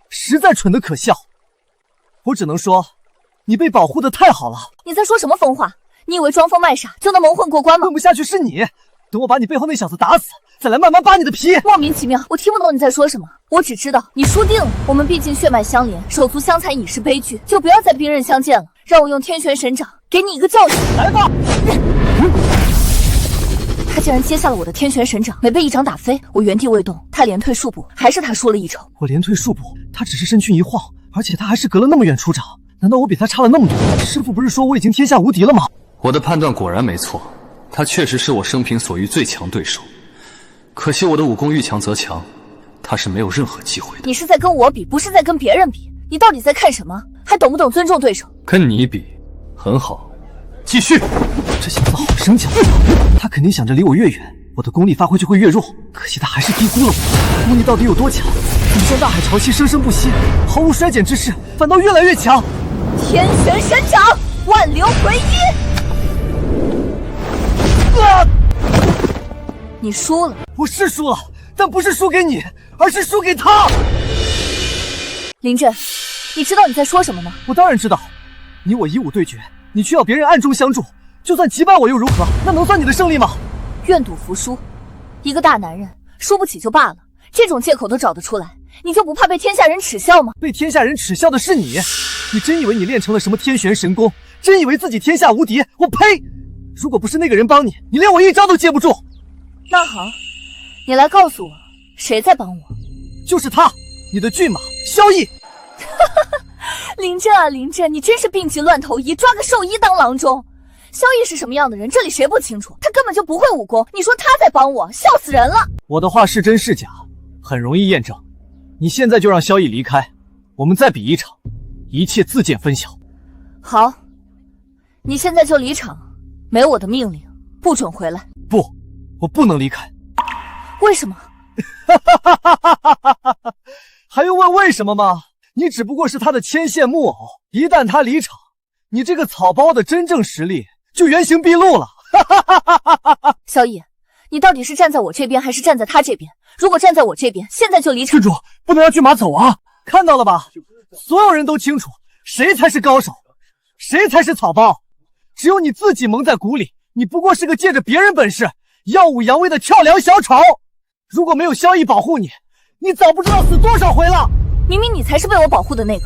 实在蠢得可笑。我只能说，你被保护的太好了。你在说什么疯话？你以为装疯卖傻就能蒙混过关吗？混不下去是你，等我把你背后那小子打死，再来慢慢扒你的皮。莫名其妙，我听不懂你在说什么。我只知道你输定了。我们毕竟血脉相连，手足相残已是悲剧，就不要再兵刃相见了。让我用天玄神掌给你一个教训。来吧！他竟然接下了我的天玄神掌，没被一掌打飞。我原地未动，他连退数步，还是他输了一筹。我连退数步，他只是身躯一晃，而且他还是隔了那么远出掌。难道我比他差了那么多？师父不是说我已经天下无敌了吗？我的判断果然没错，他确实是我生平所遇最强对手。可惜我的武功遇强则强，他是没有任何机会的。你是在跟我比，不是在跟别人比。你到底在看什么？还懂不懂尊重对手？跟你比，很好，继续。这小子好生巧，他肯定想着离我越远，我的功力发挥就会越弱。可惜他还是低估了我，功力到底有多强？怎么像大海潮汐生生不息，毫无衰减之势，反倒越来越强？天玄神掌，万流回一！你输了。我是输了，但不是输给你，而是输给他。林震，你知道你在说什么吗？我当然知道，你我以武对决，你却要别人暗中相助，就算击败我又如何？那能算你的胜利吗？愿赌服输，一个大男人输不起就罢了，这种借口都找得出来，你就不怕被天下人耻笑吗？被天下人耻笑的是你，你真以为你练成了什么天玄神功？真以为自己天下无敌？我呸！如果不是那个人帮你，你连我一招都接不住。那好，你来告诉我，谁在帮我？就是他，你的骏马萧逸。林震啊林震，你真是病急乱投医，抓个兽医当郎中。萧逸是什么样的人，这里谁不清楚？他根本就不会武功，你说他在帮我，笑死人了！我的话是真是假，很容易验证。你现在就让萧逸离开，我们再比一场，一切自见分晓。好，你现在就离场，没我的命令，不准回来。不，我不能离开。为什么？还用问为什么吗？你只不过是他的牵线木偶，一旦他离场，你这个草包的真正实力就原形毕露了。萧逸，你到底是站在我这边还是站在他这边？如果站在我这边，现在就离场。郡主，不能让骏马走啊！看到了吧？所有人都清楚，谁才是高手，谁才是草包。只有你自己蒙在鼓里，你不过是个借着别人本事耀武扬威的跳梁小丑。如果没有萧逸保护你，你早不知道死多少回了。明明你才是被我保护的那个，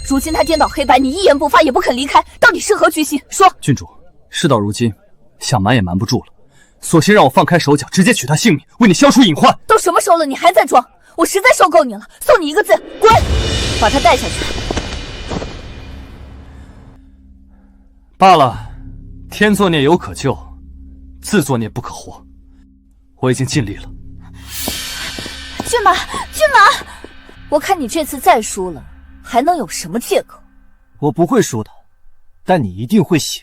如今他颠倒黑白，你一言不发也不肯离开，到底是何居心？说。郡主，事到如今，想瞒也瞒不住了，索性让我放开手脚，直接取他性命，为你消除隐患。都什么时候了，你还在装？我实在受够你了，送你一个字，滚！把他带下去。罢了，天作孽犹可救，自作孽不可活。我已经尽力了。骏马，骏马！我看你这次再输了，还能有什么借口？我不会输的，但你一定会醒。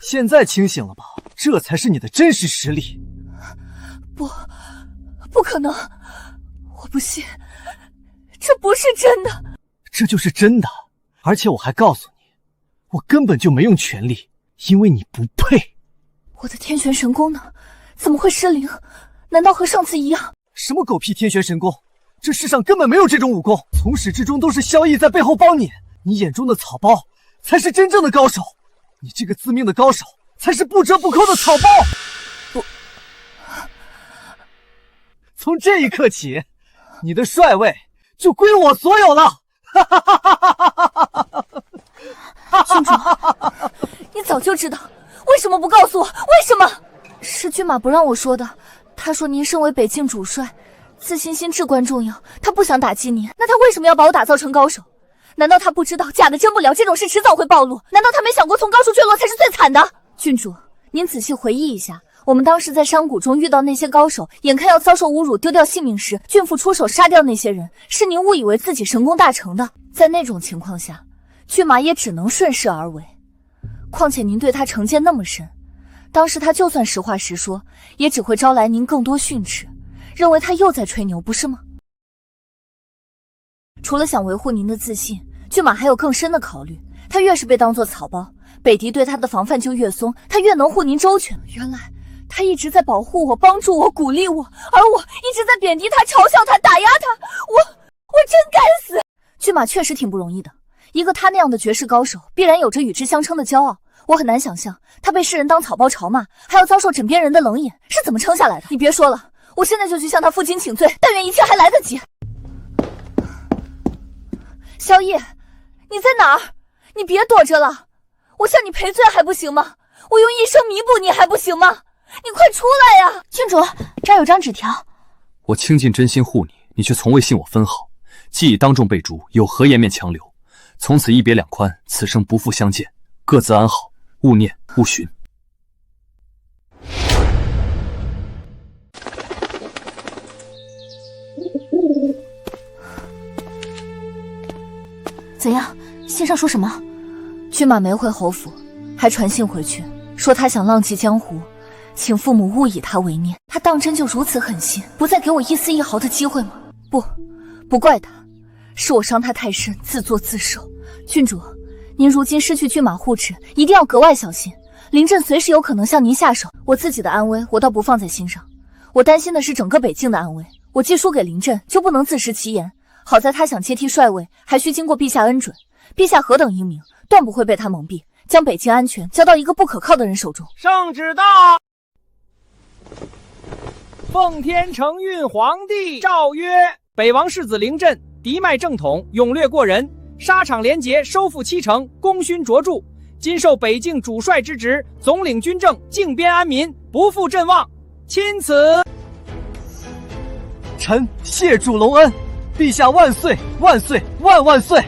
现在清醒了吧？这才是你的真实实力。不可能！我不信，这不是真的。这就是真的，而且我还告诉你，我根本就没用全力，因为你不配。我的天旋神功呢？怎么会失灵？难道和上次一样？什么狗屁天旋神功？这世上根本没有这种武功，从始至终都是萧逸在背后帮你。你眼中的草包才是真正的高手，你这个自命的高手才是不折不扣的草包。从这一刻起，你的帅位就归我所有了。郡主，你早就知道，为什么不告诉我？为什么？是骏马不让我说的。他说您身为北境主帅，自信心至关重要，他不想打击您。那他为什么要把我打造成高手？难道他不知道假的真不了，这种事迟早会暴露？难道他没想过从高处坠落才是最惨的？郡主，您仔细回忆一下，我们当时在山谷中遇到那些高手，眼看要遭受侮辱丢掉性命时，郡父出手杀掉那些人，是您误以为自己神功大成的。在那种情况下，骏马也只能顺势而为。况且您对他成见那么深，当时他就算实话实说，也只会招来您更多训斥，认为他又在吹牛，不是吗？除了想维护您的自信，骏马还有更深的考虑。他越是被当作草包，北狄对他的防范就越松，他越能护您周全。原来他一直在保护我，帮助我，鼓励我，而我一直在贬低他，嘲笑他，打压他。我真该死！骏马确实挺不容易的，一个他那样的绝世高手，必然有着与之相称的骄傲。我很难想象他被世人当草包嘲骂，还要遭受枕边人的冷眼，是怎么撑下来的。你别说了，我现在就去向他负荆请罪，但愿一切还来得及。萧逸，你在哪儿？你别躲着了，我向你赔罪还不行吗？我用一生弥补你还不行吗？你快出来呀！郡主，这儿有张纸条。我倾尽真心护你，你却从未信我分毫，既已当众被逐，有何颜面强留？从此一别两宽，此生不复相见，各自安好，勿念勿寻。怎样？信上说什么？骏马没回侯府，还传信回去，说他想浪迹江湖，请父母勿以他为念。他当真就如此狠心，不再给我一丝一毫的机会吗？不怪他，是我伤他太深，自作自受。郡主，您如今失去骏马护持，一定要格外小心。临阵随时有可能向您下手，我自己的安危我倒不放在心上，我担心的是整个北境的安危。我既输给临阵，就不能自食其言。好在他想接替帅位，还需经过陛下恩准。陛下何等英明，断不会被他蒙蔽，将北境安全交到一个不可靠的人手中。圣旨到！奉天承运皇帝诏曰：北王世子临阵，嫡脉正统，勇略过人，沙场连结，收复7城，功勋卓著。今受北境主帅之职，总领军政，靖边安民，不负阵望。钦此。臣谢主隆恩，陛下万岁万岁万万岁！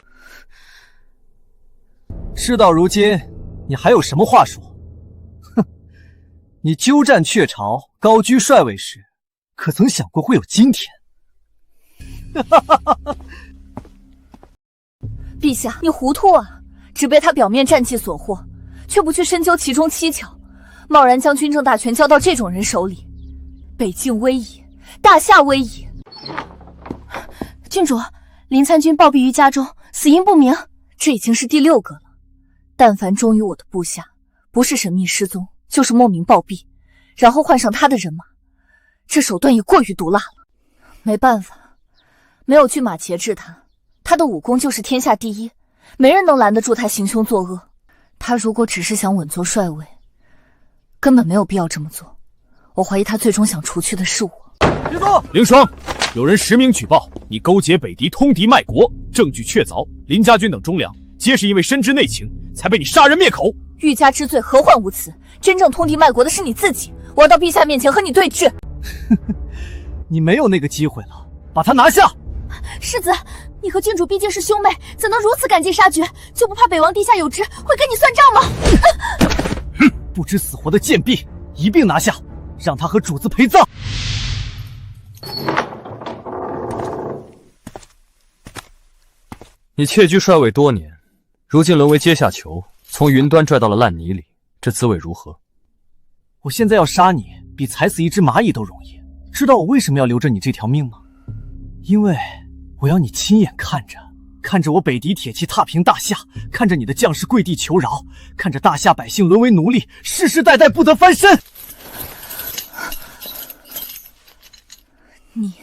事到如今，你还有什么话说？哼，你鸠占鹊巢，高居帅位时，可曾想过会有今天？陛下，你糊涂啊！只被他表面战绩所惑，却不去深究其中蹊跷，贸然将军政大权交到这种人手里，北境危矣，大夏危矣！郡主，林参军暴毙于家中，死因不明，这已经是第6个了。但凡忠于我的部下，不是神秘失踪，就是莫名暴毙，然后换上他的人马，这手段也过于毒辣了。没办法，没有骏马节制他，他的武功就是天下第一，没人能拦得住他行凶作恶。他如果只是想稳坐帅位，根本没有必要这么做。我怀疑他最终想除去的是我。别动！凌霜，有人实名举报你勾结北狄，通敌卖国，证据确凿。林家军等忠良皆是因为深知内情，才被你杀人灭口。欲加之罪，何患无辞？真正通敌卖国的是你自己，我要到陛下面前和你对峙。你没有那个机会了，把他拿下！世子，你和郡主毕竟是兄妹，怎能如此赶尽杀绝？就不怕北王陛下有知，会跟你算账吗？不知死活的贱婢，一并拿下，让他和主子陪葬。你窃居帅位多年，如今沦为阶下囚，从云端拽到了烂泥里，这滋味如何？我现在要杀你，比踩死一只蚂蚁都容易。知道我为什么要留着你这条命吗？因为我要你亲眼看着我北狄铁骑踏平大夏，看着你的将士跪地求饶，看着大夏百姓沦为奴隶，世世代代不得翻身。你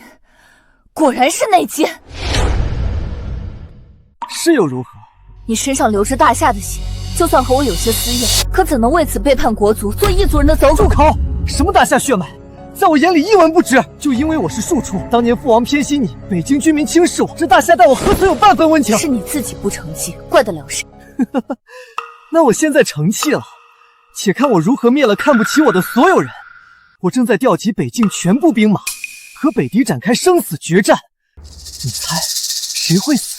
果然是内奸，是又如何？你身上流着大夏的血，就算和我有些私怨，可怎能为此背叛国族，做异族人的走狗？住口！什么大夏血脉，在我眼里一文不值。就因为我是庶出，当年父王偏心你，北京军民轻视我，这大夏待我何曾有半分温情？是你自己不成器，怪得了谁？那我现在成器了，且看我如何灭了看不起我的所有人。我正在调集北境全部兵马，和北狄展开生死决战。你猜谁会死？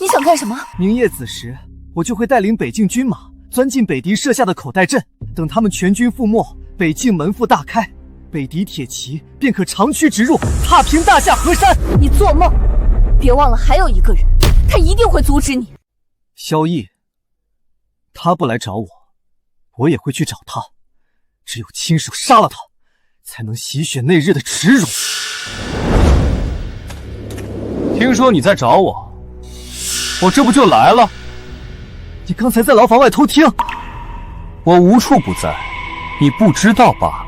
你想干什么？明夜子时，我就会带领北境军马钻进北狄设下的口袋阵，等他们全军覆没，北境门户大开，北狄铁骑便可长驱直入，踏平大夏河山。你做梦！别忘了还有一个人，他一定会阻止你。萧逸，他不来找我，我也会去找他。只有亲手杀了他，才能洗雪那日的耻辱。听说你在找我，我这不就来了？你刚才在牢房外偷听，我无处不在，你不知道罢了。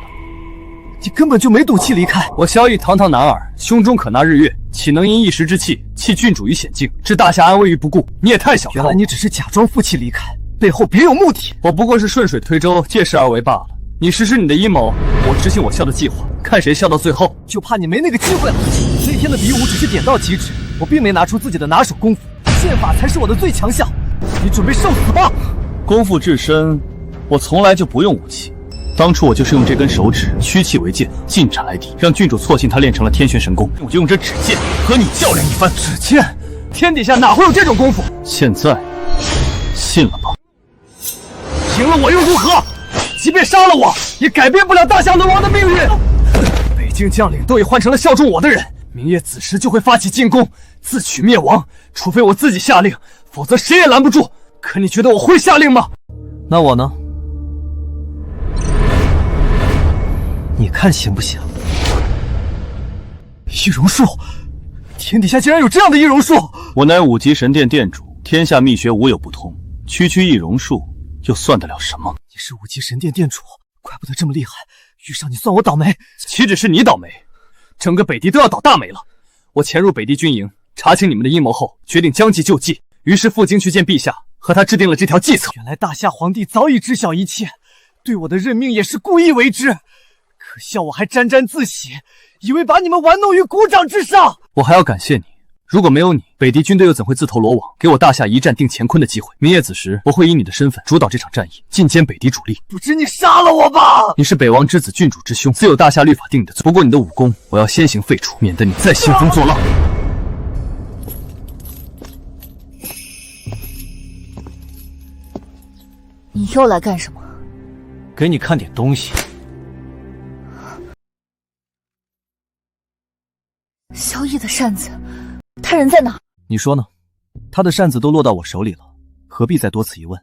你根本就没赌气离开。我萧逸堂堂男儿，胸中可纳日月，岂能因一时之气弃郡主于险境，置大夏安危于不顾？你也太小看我。原来你只是假装负气离开，背后别有目的。我不过是顺水推舟，借势而为罢了。你实施你的阴谋，我执行我萧的计划，看谁笑到最后。就怕你没那个机会了。那天的比武只是点到即止，我并没拿出自己的拿手功夫，剑法才是我的最强项。你准备受死吧！功夫至深，我从来就不用武器。当初我就是用这根手指屈气为剑，进斩来敌，让郡主错信他练成了天旋神功，我就用这指剑和你较量一番。指剑？天底下哪会有这种功夫？现在信了吧？赢了我又如何？即便杀了我，也改变不了大夏沦亡的命运。北境将领都已换成了效忠我的人，明夜子时就会发起进攻，自取灭亡。除非我自己下令，否则谁也拦不住。可你觉得我会下令吗？那我呢？你看行不行？易容术，天底下竟然有这样的易容术！我乃五级神殿殿主，天下秘学无有不通，区区易容术又算得了什么？你是五级神殿殿主，怪不得这么厉害。遇上你算我倒霉。岂止是你倒霉，整个北狄都要倒大霉了。我潜入北狄军营，查清你们的阴谋后，决定将计就计，于是赴京去见陛下，和他制定了这条计策。原来大夏皇帝早已知晓一切，对我的任命也是故意为之。可笑我还沾沾自喜，以为把你们玩弄于股掌之上。我还要感谢你，如果没有你，北狄军队又怎会自投罗网，给我大夏一战定乾坤的机会？明夜子时，我会以你的身份主导这场战役，进歼北狄主力。不知你杀了我吧！你是北王之子，郡主之兄，自有大夏律法定你的罪。不过你的武功，我要先行废除，免得你再兴风作浪。你又来干什么？给你看点东西。萧逸的扇子，他人在哪？你说呢？他的扇子都落到我手里了，何必再多此一问？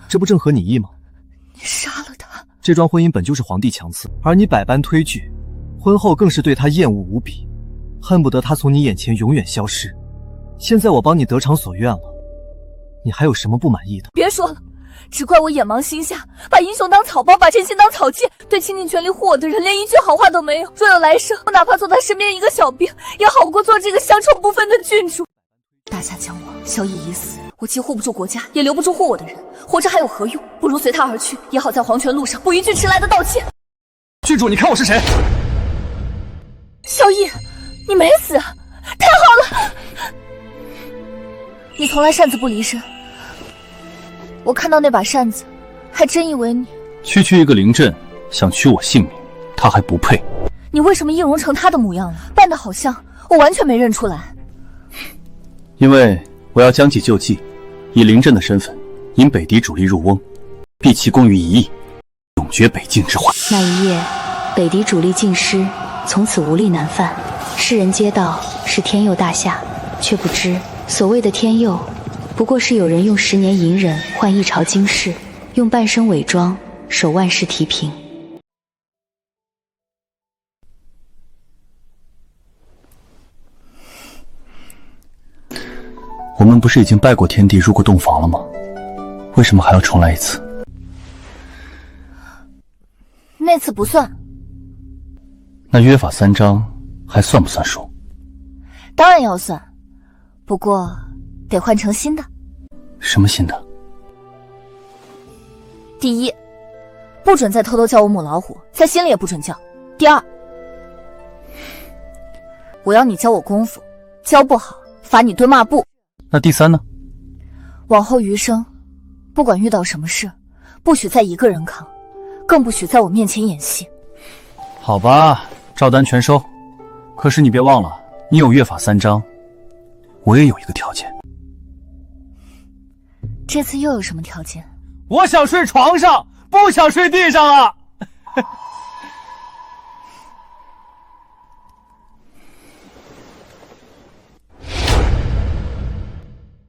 这不正合你意吗？你杀了他！这桩婚姻本就是皇帝强赐，而你百般推拒，婚后更是对他厌恶无比，恨不得他从你眼前永远消失。现在我帮你得偿所愿了，你还有什么不满意的？别说了，只怪我眼盲心瞎，把英雄当草包，把真心当草芥，对倾尽全力护我的人连一句好话都没有。若有来生，我哪怕做他身边一个小兵，也好过做这个香臭不分的郡主。大夏将亡，萧逸已死，我既护不住国家，也留不住护我的人，活着还有何用？不如随他而去，也好在黄泉路上不一句迟来的道歉。郡主，你看我是谁？萧逸，你没死，太好了！你从来扇子不离身，我看到那把扇子，还真以为你……区一个临阵，想取我性命，他还不配。你为什么易容成他的模样了？扮得好像，我完全没认出来。因为我要将计就计，以临阵的身份引北狄主力入瓮，毕其功于一役，永绝北境之患。那一夜，北狄主力尽失，从此无力南犯。世人皆道是天佑大夏，却不知所谓的天佑，不过是有人用10年隐忍换一朝惊世，用半生伪装守万世提平。我们不是已经拜过天地，入过洞房了吗？为什么还要重来一次？那次不算。那约法3章还算不算数？当然要算，不过得换成新的。什么新的？第一，不准再偷偷叫我母老虎，在心里也不准叫。第二，我要你教我功夫，教不好罚你蹲抹布。那第三呢？往后余生，不管遇到什么事，不许再一个人扛，更不许在我面前演戏。好吧，照单全收。可是你别忘了，你有约法3章，我也有一个条件。这次又有什么条件？我想睡床上，不想睡地上了。